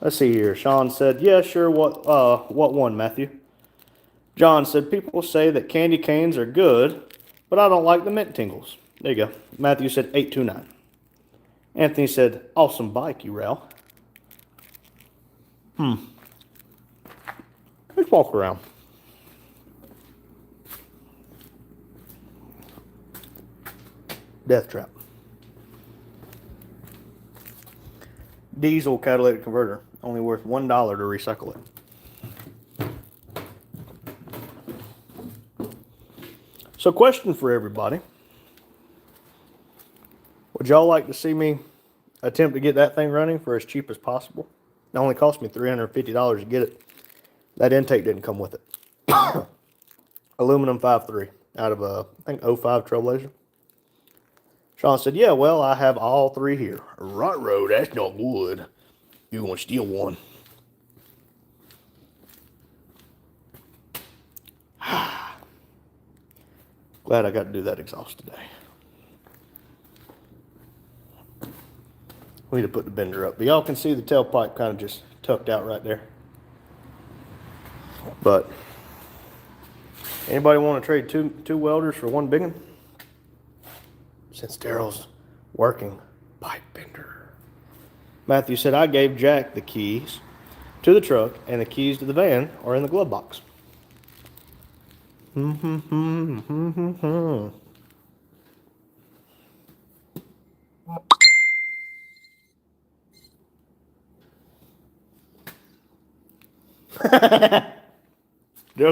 Let's see here. Sean said, yeah, sure. What one, Matthew? John said, people say that candy canes are good, but I don't like the mint tingles. There you go. Matthew said 829. Anthony said, awesome bike, you rail. Let's walk around. Death trap. Diesel catalytic converter. Only worth $1 to recycle it. So question for everybody. Would y'all like to see me attempt to get that thing running for as cheap as possible? It only cost me $350 to get it. That intake didn't come with it. Aluminum 5.3 out of a, I think, '05 Trailblazer. Sean said, yeah, well, I have all three here. Right, road, that's not good. You're going to steal one. Glad I got to do that exhaust today. We need to put the bender up. But y'all can see the tailpipe kind of just tucked out right there. But anybody want to trade two welders for one big one? Since Daryl's working pipe bender. Matthew said, I gave Jack the keys to the truck and the keys to the van are in the glove box. Daryl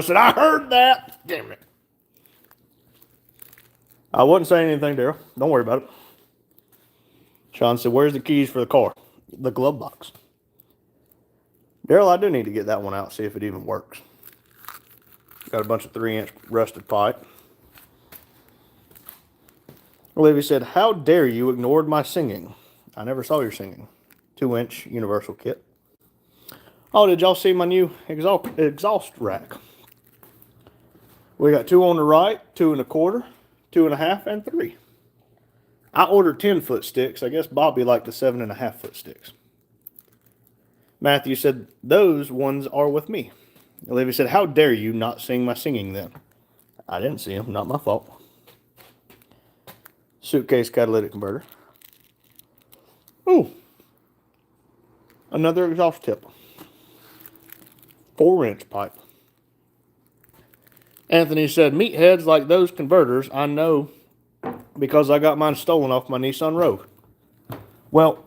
said, I heard that. Damn it. I wasn't saying anything, Daryl. Don't worry about it. Sean said, where's the keys for the car? The glove box. Daryl, I do need to get that one out, see if it even works. Got a bunch of 3-inch rusted pipe. Olivia said, how dare you ignored my singing? I never saw your singing. 2-inch universal kit. Oh, did y'all see my new exhaust rack? We got 2 on the right, 2 1/4, 2 1/2, and 3. I ordered 10-foot sticks. I guess Bobby liked the 7.5-foot sticks. Matthew said, those ones are with me. Olivia said, how dare you not sing my singing then? I didn't see him, not my fault. Suitcase catalytic converter. Ooh. Another exhaust tip. 4-inch pipe. Anthony said, meatheads like those converters, I know because I got mine stolen off my Nissan Rogue. Well,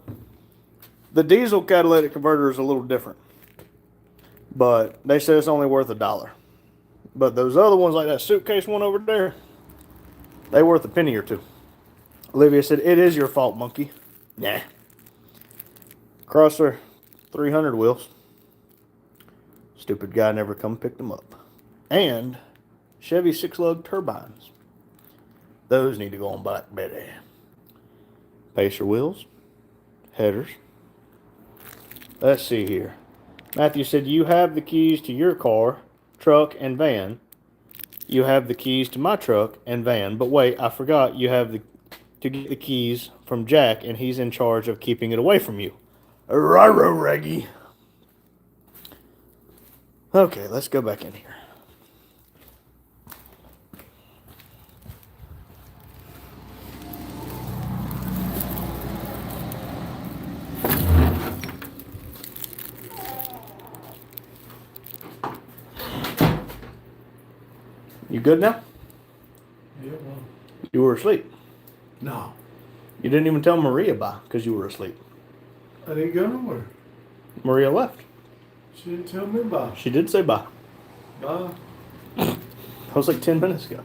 the diesel catalytic converter is a little different. But they said it's only worth $1. But those other ones, like that suitcase one over there, they worth a penny or two. Olivia said, it is your fault, monkey. Nah. Chrysler 300 wheels. Stupid guy never come pick them up. And Chevy 6-lug turbines. Those need to go on Black Betty. Pacer wheels. Headers. Let's see here. Matthew said, you have the keys to your car, truck, and van. You have the keys to my truck and van. But wait, I forgot you have to get the keys from Jack, and he's in charge of keeping it away from you. Raro Reggie. Okay, let's go back in here. You good now? Yeah, well, You were asleep. no, You didn't even tell Maria bye because you were asleep. I didn't go nowhere. Maria left. She didn't tell me bye. She did say bye. Bye. That was like 10 minutes ago.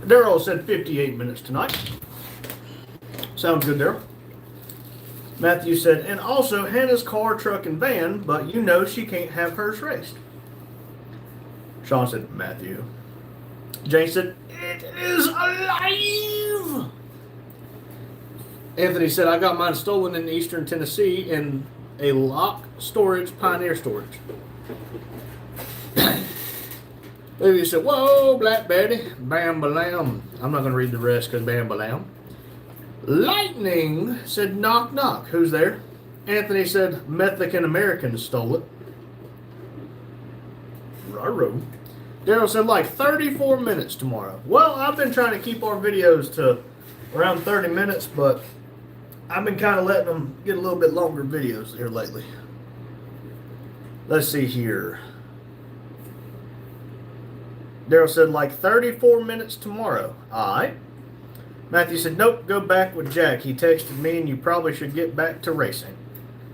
Daryl said 58 minutes tonight. Sounds good, Daryl. Matthew said, and also Hannah's car, truck, and van, but you know she can't have hers raced. Sean said, Matthew. Jane said, it is alive! Anthony said, I got mine stolen in eastern Tennessee in a lock storage, Pioneer storage. Olivia said, whoa, Black Betty, bam balam. I'm not going to read the rest because bam balam. Lightning said, knock knock. Who's there? Anthony said, Mexican Americans stole it. Raro. Daryl said, like 34 minutes tomorrow. Well, I've been trying to keep our videos to around 30 minutes, but I've been kind of letting them get a little bit longer videos here lately. Let's see here. Daryl said, like 34 minutes tomorrow. All right. Matthew said, nope, go back with Jack. He texted me and you probably should get back to racing.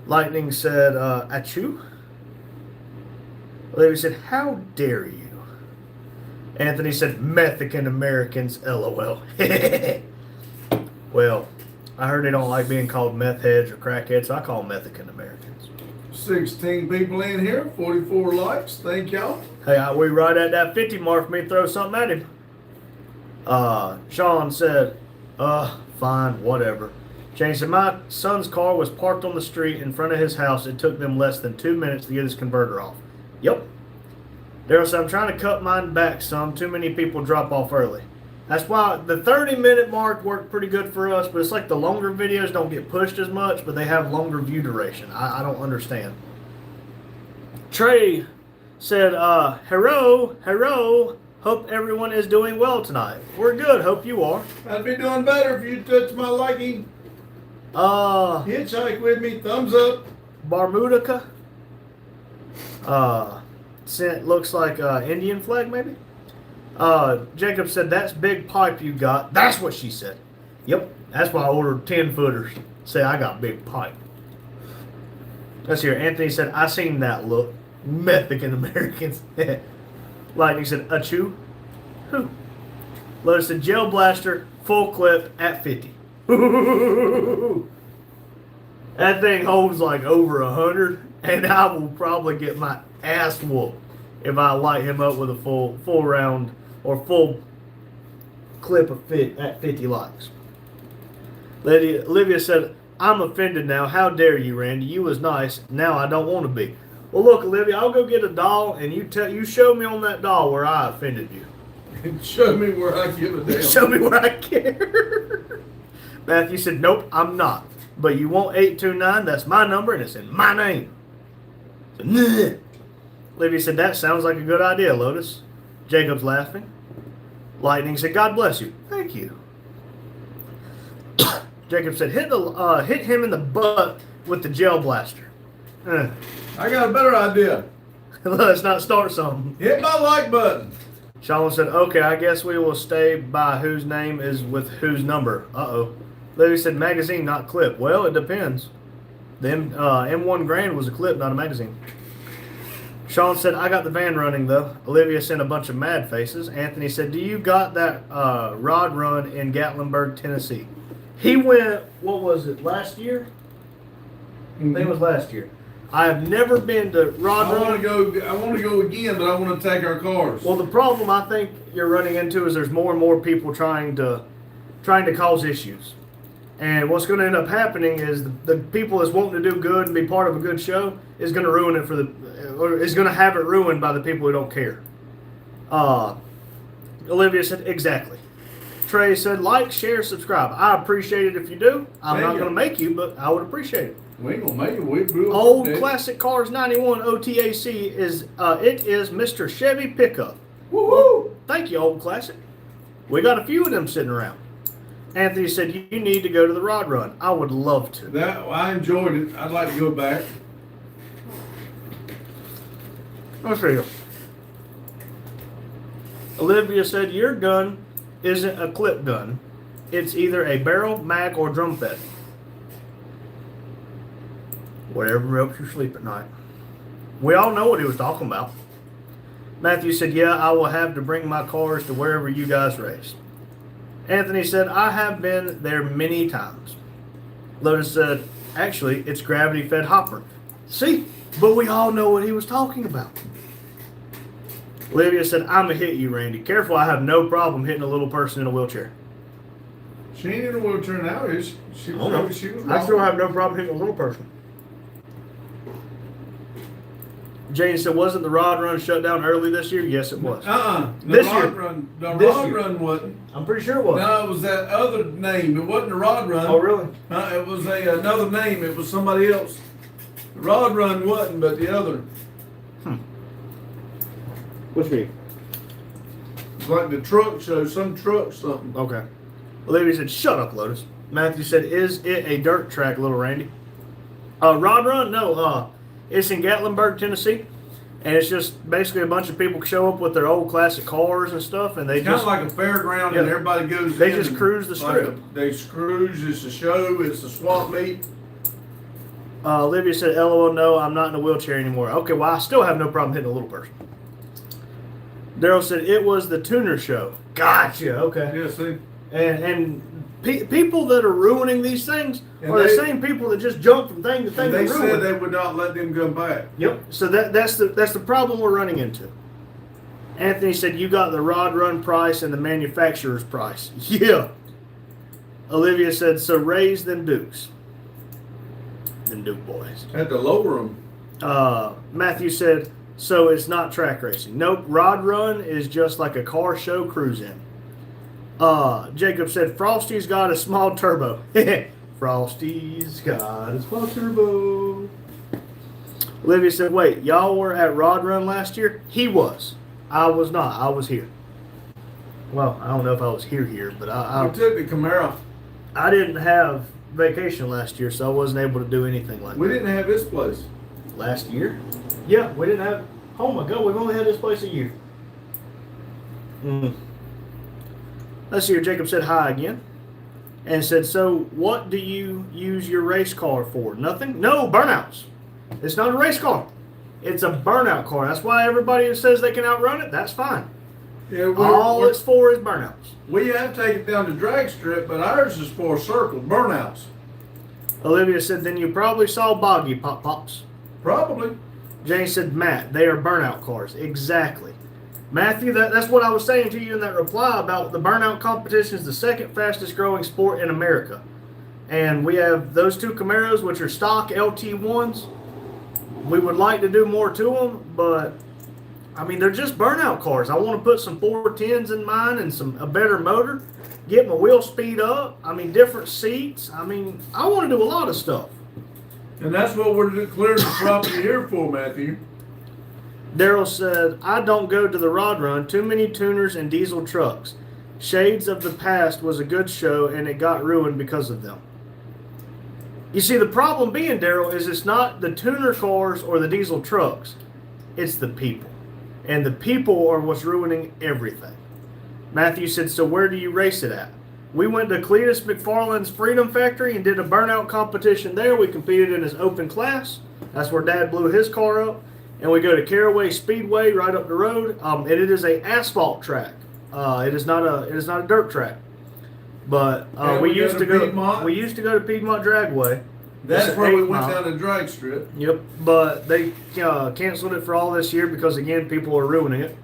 Lightning said, achoo. Olivia said, how dare you? Anthony said, Mexican Americans, LOL. Well, I heard they don't like being called meth heads or crackheads, so I call them Mexican Americans. 16 people in here, 44 likes. Thank y'all. Hey, we right at that 50 mark for me to throw something at him. Sean said, fine, whatever. Jane said, my son's car was parked on the street in front of his house. It took them less than 2 minutes to get his converter off. Yep. Daryl said, I'm trying to cut mine back some. Too many people drop off early. That's why the 30-minute mark worked pretty good for us, but it's like the longer videos don't get pushed as much, but they have longer view duration. I don't understand. Trey said, hello. Hope everyone is doing well tonight. We're good. Hope you are. I'd be doing better if you touch my liking. Hitchhike with me. Thumbs up. Barmudica. Looks like Indian flag, maybe. Jacob said, that's big pipe you got. That's what she said. Yep. That's why I ordered 10 footers. Say I got big pipe. Let's hear. Anthony said, I seen that look. Mexican Americans. Lightning said, achoo. Who? Lotus said, Gel Blaster, full clip at 50. That thing holds like over 100, and I will probably get my ass whooped if I light him up with a full round or full clip of at 50 likes. Olivia said, I'm offended now. How dare you, Randy? You was nice. Now I don't want to be. Well, look, Olivia, I'll go get a doll, and you show me on that doll where I offended you. Show me where I give a damn. Show me where I care. Matthew said, nope, I'm not. But you want 829, that's my number, and it's in my name. So, nah. Olivia said, that sounds like a good idea, Lotus. Jacob's laughing. Lightning said, God bless you. Thank you. Jacob said, hit him in the butt with the gel blaster. I got a better idea. Let's not start something. Hit my like button. Sean said, okay, I guess we will stay by whose name is with whose number. Uh-oh. Lily said, magazine, not clip. Well, it depends. The M1 Grand was a clip, not a magazine. Sean said, I got the van running, though. Olivia sent a bunch of mad faces. Anthony said, do you got that rod run in Gatlinburg, Tennessee? He went, what was it, last year? I think it was last year. I have never been to Rod Run. I want to go again, but I want to take our cars. Well, the problem I think you're running into is there's more and more people trying to cause issues. And what's going to end up happening is the people that's wanting to do good and be part of a good show is going to ruin it or is going to have it ruined by the people who don't care. Olivia said, exactly. Trey said, like, share, subscribe. I appreciate it if you do. I'm not going to make you, but I would appreciate it. We ain't gonna make it. We blew up. Old Classic Cars 91 OTAC is Mr. Chevy pickup. Woohoo! Thank you, Old Classic. We got a few of them sitting around. Anthony said, you need to go to the Rod Run. I would love to. I enjoyed it. I'd like to go back. Let's see. Olivia said, your gun isn't a clip gun. It's either a barrel, mag, or drum fed. Whatever helps you sleep at night. We all know what he was talking about. Matthew said, yeah, I will have to bring my cars to wherever you guys race. Anthony said, I have been there many times. Lotus said, actually, it's gravity-fed hopper. See? But we all know what he was talking about. Olivia said, I'm going to hit you, Randy. Careful, I have no problem hitting a little person in a wheelchair. She ain't in a wheelchair now, is she? I still have no problem hitting a little person. Jane said, wasn't the Rod Run shut down early this year? Yes, it was. The Rod Run wasn't. I'm pretty sure it was. No, it was that other name. It wasn't the Rod Run. Oh, really? It was another name. It was somebody else. The Rod Run wasn't, but the other. Which me? It's like the truck show, some truck something. Okay. Olivia said, shut up, Lotus. Matthew said, is it a dirt track, little Randy? Rod Run? No, it's in Gatlinburg, Tennessee. And it's just basically a bunch of people show up with their old classic cars and stuff, and they it's just kind of like a fairground, and everybody goes. They just cruise the strip. They cruise. It's a show. It's a swap meet. Olivia said, "LOL, no, I'm not in a wheelchair anymore." Okay, well, I still have no problem hitting a little person. Daryl said it was the tuner show. Gotcha. Okay. Yeah. See. And People that are ruining these things And are the they- same people that just jump from thing to thing And they to ruin. said they would not let them come back. Yep. So that's the problem we're running into. Anthony said you got the rod run price and the manufacturer's price. Yeah. Olivia said so raise them Dukes. Them Duke boys. Had to lower them. Matthew said so it's not track racing. Nope. Rod run is just like a car show cruise in. Jacob said Frosty's got a small turbo. Frosty's got a small turbo. Olivia said, wait, y'all were at Rod Run last year? He was. I was not. I was here. Well, I don't know if I was here, but We took the Camaro. I didn't have vacation last year, so I wasn't able to do anything like We that. didn't have this place. Last year? Yeah, we didn't have. Oh my God, we've only had this place a year. Let's see here. Jacob said hi again. And said, so what do you use your race car for? Nothing? No, burnouts. It's not a race car. It's a burnout car. That's why everybody says they can outrun it. That's fine. Yeah, All it's for is burnouts. we have taken it down to drag strip, but ours is for circle burnouts. Olivia said, then you probably saw Boggy Pop Pops. Probably. Jane said, Matt, they are burnout cars. Exactly. Matthew, that's what I was saying to you in that reply about the burnout competition is the second fastest growing sport in America. And we have those two Camaros, which are stock LT1s. We would like to do more to them, but I mean, they're just burnout cars. I want to put some 410s in mine and a better motor, get my wheel speed up. I mean, different seats. I mean, I want to do a lot of stuff. And that's what we're clearing the property here for, Matthew. Daryl said, I don't go to the Rod Run. Too many tuners and diesel trucks. Shades of the Past was a good show, and it got ruined because of them. You see, the problem being, Daryl, is it's not the tuner cars or the diesel trucks. It's the people. And the people are what's ruining everything. Matthew said, so where do you race it at? We went to Cletus McFarland's Freedom Factory and did a burnout competition there. We competed in his open class. That's where Dad blew his car up. And we go to Caraway Speedway right up the road. And it is a asphalt track. It is not a dirt track. But And we we go used to to go. Piedmont. We used to go to Piedmont Dragway. That's It's where we 8 went mile. down to drag strip. Yep, but they canceled it for all this year because, again, people are ruining it.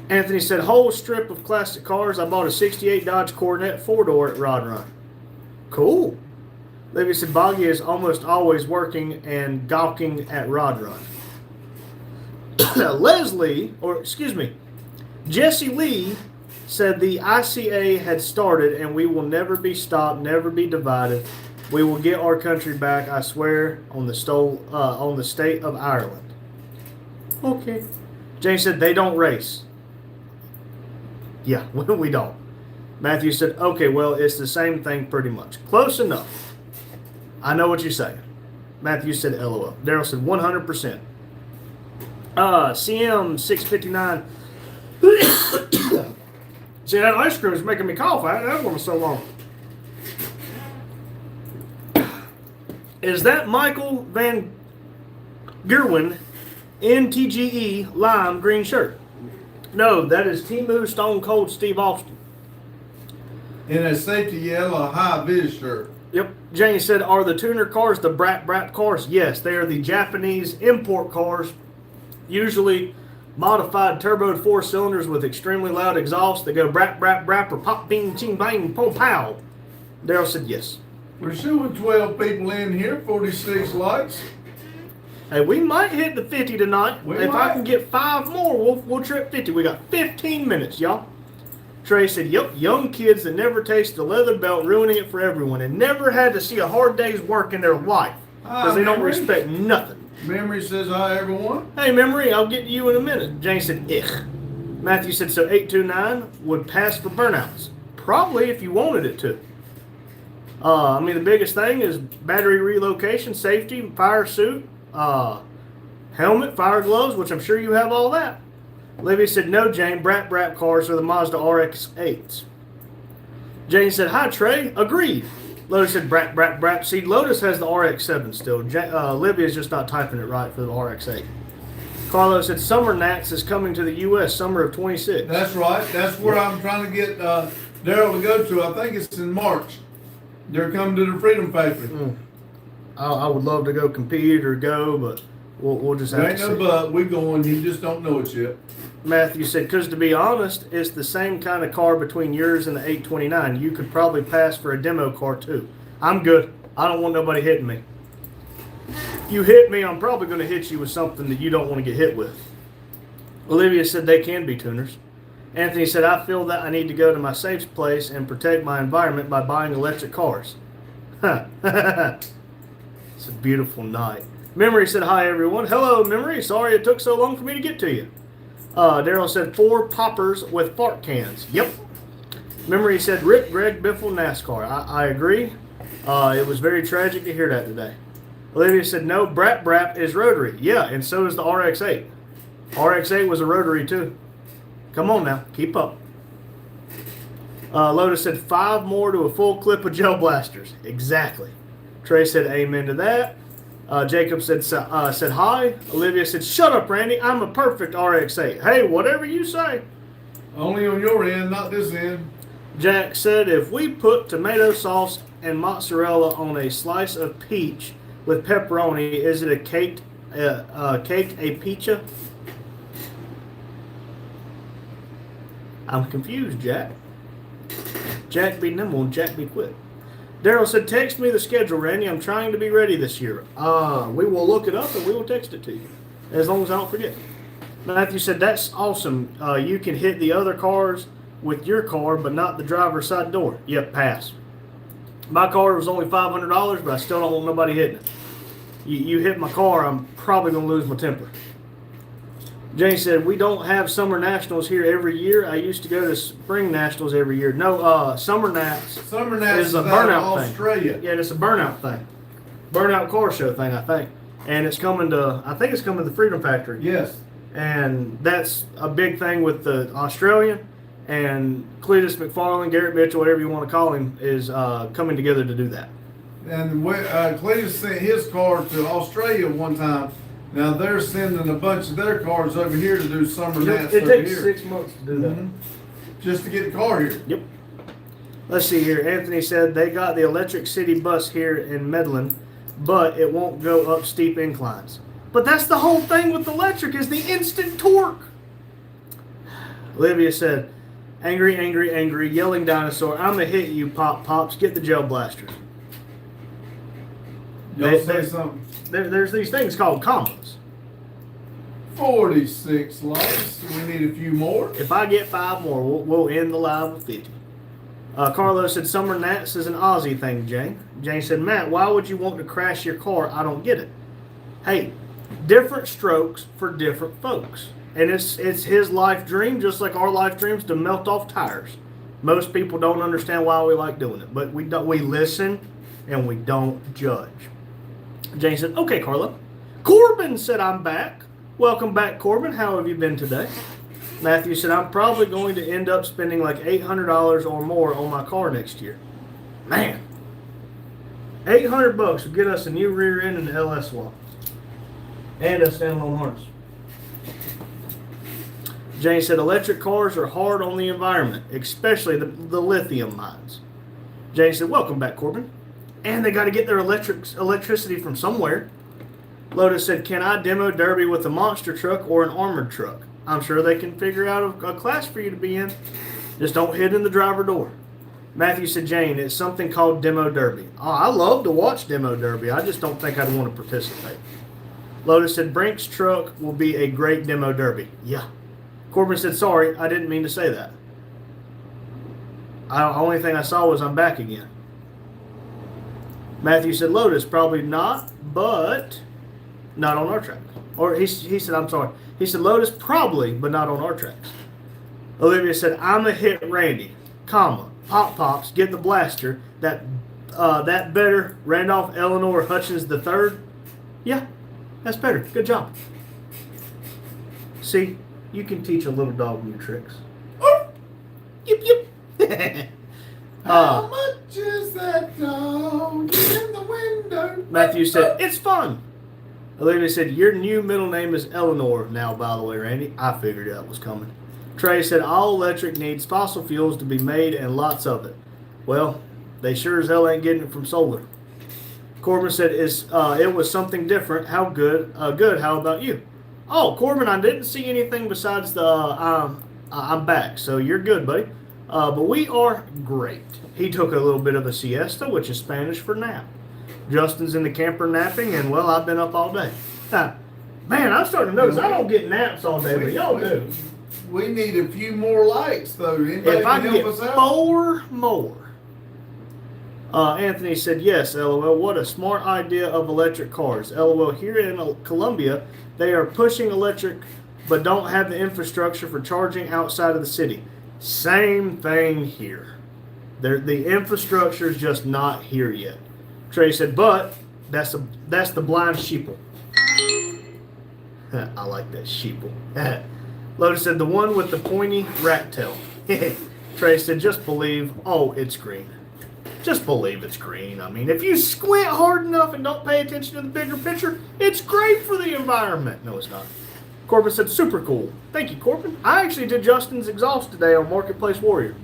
Anthony said, whole strip of classic cars. I bought a 68 Dodge Coronet 4-door at Rod Run. Cool. Livy said, Boggy is almost always working and gawking at Rod Run. Jesse Lee said the ICA had started and we will never be stopped, never be divided. We will get our country back, I swear, on the state of Ireland. Okay. James said they don't race. Yeah, we don't. Matthew said, okay, well, it's the same thing pretty much. Close enough. I know what you're saying. Matthew said LOL. Daryl said 100%. CM 659. See, that ice cream is making me cough. I haven't had one for so long. Is that Michael Van Gerwen, NTGE, lime green shirt? No, that is Timu Stone Cold Steve Austin. In a safety yellow high vis shirt. Yep. Jane said, are the tuner cars the brat cars? Yes, they are the Japanese import cars, usually modified turboed 4 cylinders with extremely loud exhaust that go brat or pop bing ching bang po pow. Daryl said yes. We're showing 12 people in here, 46 likes. Hey, we might hit the 50 tonight. We if might. I can get 5 more, we'll trip 50. We got 15 minutes, y'all. Trey said, yep, young kids that never tasted a leather belt, ruining it for everyone, and never had to see a hard day's work in their life because they don't Memory. respect nothing. Memory says hi, everyone. Hey, Memory, I'll get to you in a minute. Jane said, ich. Matthew said, so 829 would pass for burnouts. Probably if you wanted it to. I mean, the biggest thing is battery relocation, safety, fire suit, helmet, fire gloves, which I'm sure you have all that. Livy said, no, Jane, brat cars are the Mazda RX-8s. Jane said, hi, Trey. Agreed. Lotus said, brat. See, Lotus has the RX-7 still. Livy is just not typing it right for the RX-8. Carlos said Summer Nats is coming to the U.S. summer of 26. That's right. That's where I'm trying to get Daryl to go to. I think it's in March. They're coming to the Freedom Factory. I would love to go compete or go, but we'll just have There ain't to no see. but. We going. You just don't know it yet. Matthew said, because to be honest, it's the same kind of car between yours and the 829. You could probably pass for a demo car too. I'm good. I don't want nobody hitting me. You hit me, I'm probably going to hit you with something that you don't want to get hit with. Olivia said they can be tuners. Anthony said, I feel that I need to go to my safe place and protect my environment by buying electric cars. It's a beautiful night. Memory said, hi everyone. Hello, Memory. Sorry it took so long for me to get to you. Daryl said, 4 poppers with fart cans. Yep. Memory said, Rick, Greg, Biffle, NASCAR. I agree. It was very tragic to hear that today. Olivia said, no, Brap is rotary. Yeah, and so is the RX-8. RX-8 was a rotary too. Come on now, keep up. Lotus said 5 more to a full clip of gel blasters. Exactly. Trey said amen to that. Jacob said hi. Olivia said, shut up, Randy. I'm a perfect RX-8. Hey, whatever you say. Only on your end, not this end. Jack said, if we put tomato sauce and mozzarella on a slice of peach with pepperoni, is it a caked a pizza? I'm confused, Jack. Jack be nimble and Jack be quick. Daryl said, text me the schedule, Randy. I'm trying to be ready this year. We will look it up and we will text it to you, as long as I don't forget. Matthew said, that's awesome. You can hit the other cars with your car, but not the driver's side door. Yep, pass. My car was only $500, but I still don't want nobody hitting it. You hit my car, I'm probably going to lose my temper. Jane said, we don't have summer nationals here every year. I used to go to spring nationals every year. No, summer nats. Summer Nats is a out of burnout thing. Australia. Yeah, it's a burnout thing. Burnout car show thing, I think. And it's coming to, I think it's coming to the Freedom Factory. Yes. And that's a big thing with the Australian. And Cletus McFarland, Garrett Mitchell, whatever you want to call him, is coming together to do that. And Cletus sent his car to Australia one time. Now they're sending a bunch of their cars over here to do Summer Nats It over takes here. 6 months to do that. Mhm. Just to get the car here. Yep. Let's see here. Anthony said they got the Electric City bus here in Medlin, but it won't go up steep inclines. But that's the whole thing with electric is the instant torque. Olivia said, angry, angry, angry, yelling dinosaur. I'm going to hit you, Pops. Get the gel blasters. Y'all say something. There's these things called combos. 46 likes. We need a few more. If I get 5 more, we'll end the live with 50. Carlos said, Summer Nats is an Aussie thing, Jane. Jane said, Matt, why would you want to crash your car? I don't get it. Hey, different strokes for different folks. And it's his life dream, just like our life dreams, to melt off tires. Most people don't understand why we like doing it, but we listen and we don't judge. Jane said, okay, Carla. Corbin said, I'm back. Welcome back, Corbin. How have you been today? Matthew said, I'm probably going to end up spending like $800 or more on my car next year. Man, $800 will get us a new rear end and an LS swap. And a standalone harness. Jane said, electric cars are hard on the environment, especially the lithium mines. Jane said, welcome back, Corbin. And they got to get their electricity from somewhere. Lotus said, can I demo derby with a monster truck or an armored truck? I'm sure they can figure out a class for you to be in. Just don't hit in the driver door. Matthew said, Jane, it's something called demo derby. Oh, I love to watch demo derby. I just don't think I'd want to participate. Lotus said, Brink's truck will be a great demo derby. Yeah. Corbin said, sorry, I didn't mean to say that. The only thing I saw was I'm back again. Matthew said, Lotus, probably not, but not on our track. Or he said, I'm sorry. He said, Lotus, probably, but not on our tracks. Olivia said, I'm a hit Randy, comma, Pops, get the blaster, that better, Randolph Eleanor Hutchins III. Yeah, that's better. Good job. See, you can teach a little dog new tricks. Yip, yip. How much is that dog in the window? Matthew said, it's fun. Olivia said, your new middle name is Eleanor now, by the way, Randy. I figured that was coming. Trey said, all electric needs fossil fuels to be made and lots of it. Well, they sure as hell ain't getting it from solar. Corbin said, it was something different. How good? Good. How about you? Oh, Corbin, I didn't see anything besides the I'm back. So you're good, buddy. But we are great. He took a little bit of a siesta, which is Spanish for nap. Justin's in the camper napping, and, well, I've been up all day. Man, I'm starting to notice I don't get naps all day, but y'all do. We need a few more likes, though. Anybody If I can can help get us out? 4 more. Anthony said, yes, LOL. What a smart idea of electric cars. LOL. Here in Colombia, they are pushing electric, but don't have the infrastructure for charging outside of the city. Same thing here. The infrastructure is just not here yet. Trey said, but that's the blind sheeple. I like that sheeple. Lotus said, the one with the pointy rat tail. Trey said, just believe. Oh, it's green. Just believe it's green. I mean, if you squint hard enough and don't pay attention to the bigger picture, it's great for the environment. No, it's not. Corbin said, super cool. Thank you, Corbin. I actually did Justin's exhaust today on Marketplace Warrior.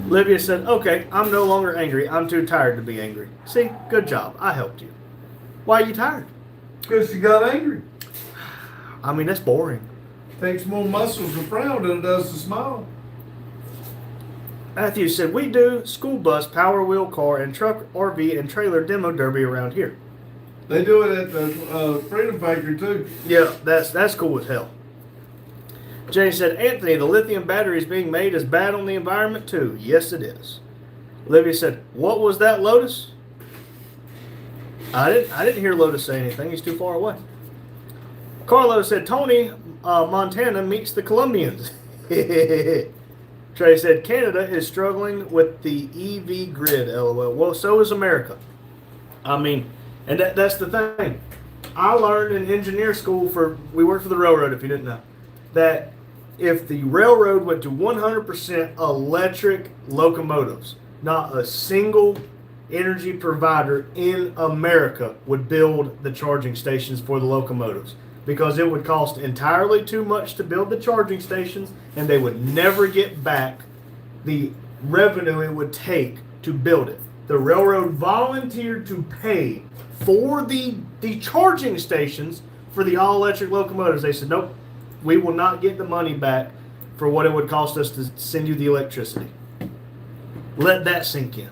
Olivia said, okay, I'm no longer angry. I'm too tired to be angry. See, good job. I helped you. Why are you tired? Because she got angry. I mean, that's boring. Takes more muscles to frown than it does to smile. Matthew said, we do school bus, power wheel car, and truck, RV, and trailer demo derby around here. They do it at the Freedom Factory, too. Yeah, that's cool as hell. Jay said, Anthony, the lithium battery is being made as bad on the environment too. Yes, it is. Olivia said, what was that, Lotus? I didn't hear Lotus say anything. He's too far away. Carlo said, Tony, Montana meets the Colombians. Trey said, Canada is struggling with the EV grid, LOL. Well, so is America. I mean, and that's the thing. I learned in engineer school we worked for the railroad, if you didn't know, that if the railroad went to 100% electric locomotives, not a single energy provider in America would build the charging stations for the locomotives, because it would cost entirely too much to build the charging stations, and they would never get back the revenue it would take to build it. The railroad volunteered to pay for the charging stations for the all-electric locomotives. They said, nope, we will not get the money back for what it would cost us to send you the electricity. Let that sink in.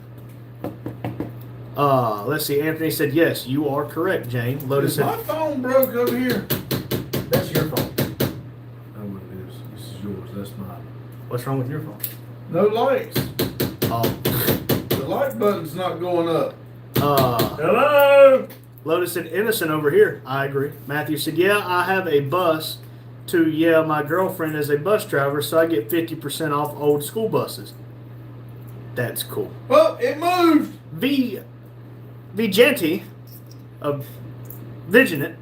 Let's see. Anthony said, yes, you are correct, Jane. Lotus My said, phone broke over here. that's your phone. Oh, it is. This is yours. That's mine. What's wrong with your phone? No lights. Oh. The light button's not going up. Hello? Lotus said, innocent over here. I agree. Matthew said, yeah, I have a bus to, my girlfriend is a bus driver, so I get 50% off old school buses. That's cool. Oh, it moved. Vigenti of Vigilant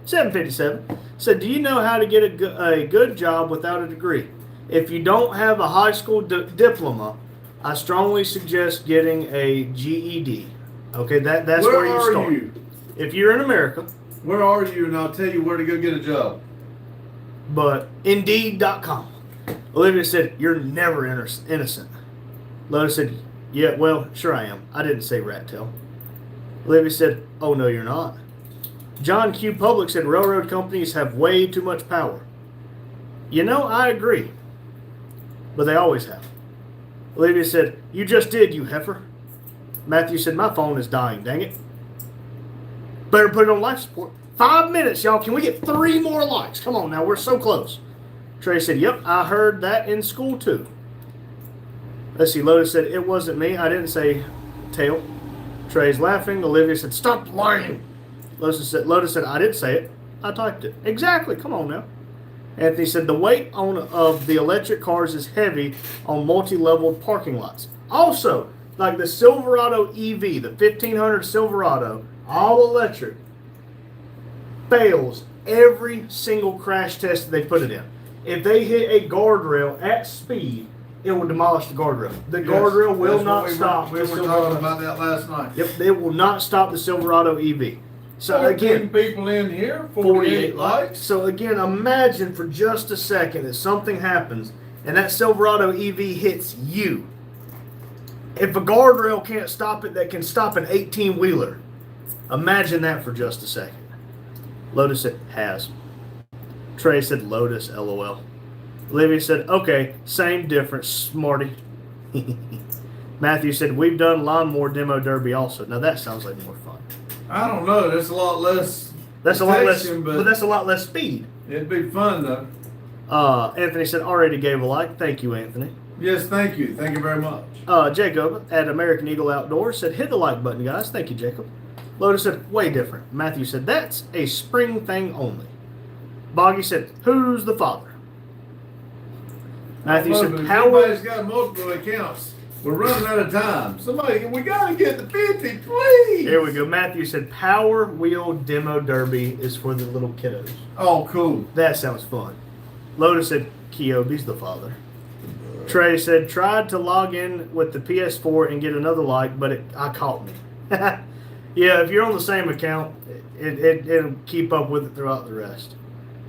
757 said, do you know how to get a good job without a degree? If you don't have a high school diploma, I strongly suggest getting a GED. Okay, that's where you start. Where are you? If you're in America, Where are you? And I'll tell you where to go get a job. but Indeed.com. Olivia said, you're never innocent. Lotus said, yeah, well, sure I am. I didn't say rat tail. Olivia said, oh, no, you're not. John Q. Public said, railroad companies have way too much power. I agree. But they always have. Olivia said, you just did, you heifer. Matthew said, my phone is dying, dang it. Better put it on life support. 5 minutes, y'all. Can we get 3 more likes? Come on now, we're so close. Trey said, yep, I heard that in school too. Let's see, Lotus said, it wasn't me. I didn't say tail. Trey's laughing. Olivia said, stop lying. Lotus said, I didn't say it. I typed it. Exactly. Come on now. Anthony said, the weight of the electric cars is heavy on multi-leveled parking lots. Also, like the Silverado EV, the 1500 Silverado, all electric, fails every single crash test that they put it in. If they hit a guardrail at speed, it will demolish the guardrail. The guardrail will not stop. We were talking about that last night. Yep, they will not stop the Silverado EV. So 14 again, people in here, 48 48 likes. So again, imagine for just a second that something happens and that Silverado EV hits you. If a guardrail can't stop it, that can stop an 18-wheeler. Imagine that for just a second. Lotus said, has. Trey said, Lotus, LOL. Olivia said, okay, same difference, smarty. Matthew said, we've done lawnmower demo derby also. Now that sounds like more fun. I don't know. That's a lot less. That's a lot less, protection, but that's a lot less speed. It'd be fun though. Anthony said, already gave a like. Thank you, Anthony. Yes, thank you. Thank you very much. Jacob at American Eagle Outdoors said, hit the like button, guys. Thank you, Jacob. Lotus said, way different. Matthew said, that's a spring thing only. Boggy said, who's the father? Matthew said, how everybody's got multiple accounts. We're running out of time. Somebody, we gotta get to 50, please. Here we go. Matthew said, Power Wheel Demo Derby is for the little kiddos. Oh, cool. That sounds fun. Lotus said, Kyobe's the father. Trey said, tried to log in with the PS4 and get another like, but I caught me. Yeah, if you're on the same account, it'll keep up with it throughout the rest.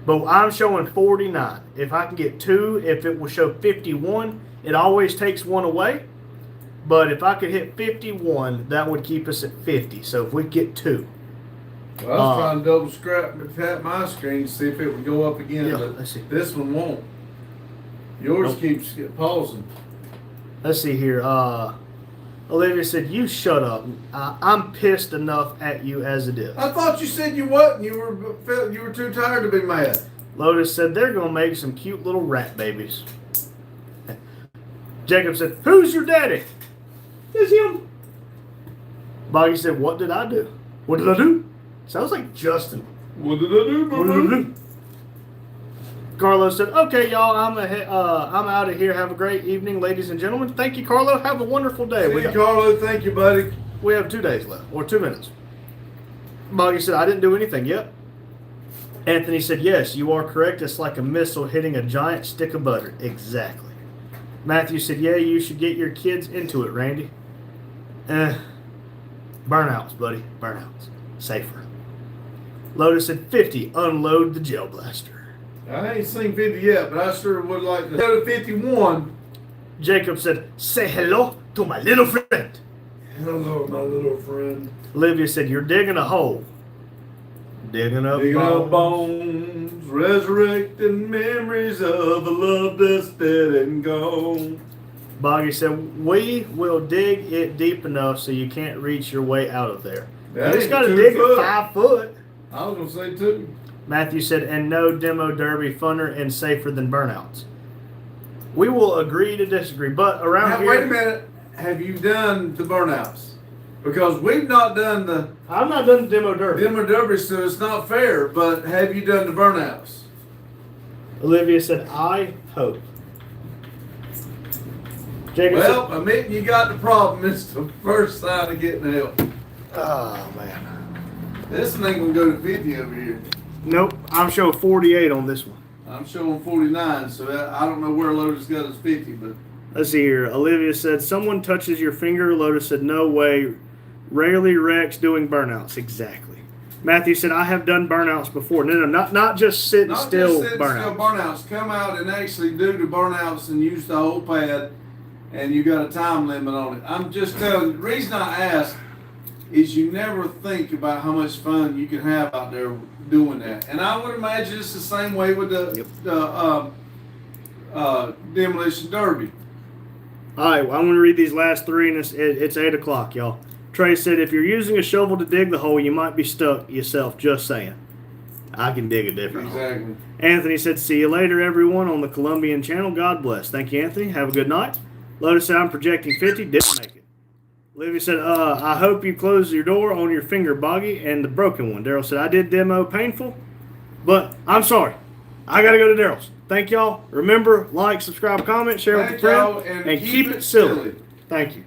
But I'm showing 49. If I can get 2, if it will show 51, it always takes 1 away. But if I could hit 51, that would keep us at 50. So if we get 2. Well, I was trying to double tap my screen to see if it would go up again, Yeah, but let's see. this one won't. Yours Nope. keeps pausing. Let's see here. Olivia said, you shut up. I'm pissed enough at you as it is. I thought you said you wasn't. You were too tired to be mad. Lotus said, they're going to make some cute little rat babies. Jacob said, who's your daddy? It's him. Boggy said, what did I do? What did I do? Sounds like Justin. What did I do, What did I do? Carlo said, okay, y'all, I'm out of here. Have a great evening, ladies and gentlemen. Thank you, Carlo. Have a wonderful day. See you, Carlo. Thank you, buddy. We have 2 days left, or 2 minutes. Boggy said, I didn't do anything yet. Anthony said, yes, you are correct. It's like a missile hitting a giant stick of butter. Exactly. Matthew said, yeah, you should get your kids into it, Randy. Burnouts, buddy. Burnouts. Safer. Lotus said, 50, unload the gel blaster. I ain't seen 50 yet, but I sure would like to go to 51. Jacob said, say hello to my little friend. Hello, my little friend. Olivia said, you're digging a hole. Digging up Digging up bones. bones, resurrecting memories of a love that's dead and gone. Boggy said, we will dig it deep enough so you can't reach your way out of there. That You just ain't got to 2 dig foot. it 5 foot. I was gonna say 2. Matthew said, and no demo derby funner and safer than burnouts. We will agree to disagree, but around Now, here. wait a minute. Have you done the burnouts? Because we've not done the I'm not done the demo derby. demo derby, so it's not fair. But have you done the burnouts? Olivia said, I hope. Jacob Well, admitting you got the problem is the first sign of getting help. said, oh, man. This one ain't gonna go to 50 over here. Nope, I'm showing 48 on this one. I'm showing 49, so I don't know where Lotus got his 50, but Let's see here. Olivia said, someone touches your finger. Lotus said, no way. Rarely wrecks doing burnouts. Exactly. Matthew said, I have done burnouts before. No, not just sitting not still just sitting burnouts. still burnouts. Come out and actually do the burnouts and use the whole pad, and you got a time limit on it. I'm just telling you, the reason I ask is you never think about how much fun you can have out there doing that. And I would imagine it's the same way with the demolition derby. All right, well, I'm going to read these last 3, and it's 8 o'clock, y'all. Trey said, if you're using a shovel to dig the hole, you might be stuck yourself. Just saying. I can dig a different hole. Exactly. Anthony said, see you later, everyone, on the Colombian channel. God bless. Thank you, Anthony. Have a good night. Lotus said, I'm projecting 50. Didn't make it. Olivia said, I hope you close your door on your finger, Boggy, and the broken one. Daryl said, I did demo painful, but I'm sorry. I got to go to Daryl's. Thank y'all. Remember, like, subscribe, comment, share with a Thank friend, y'all, and and keep keep it it silly. silly. Thank you.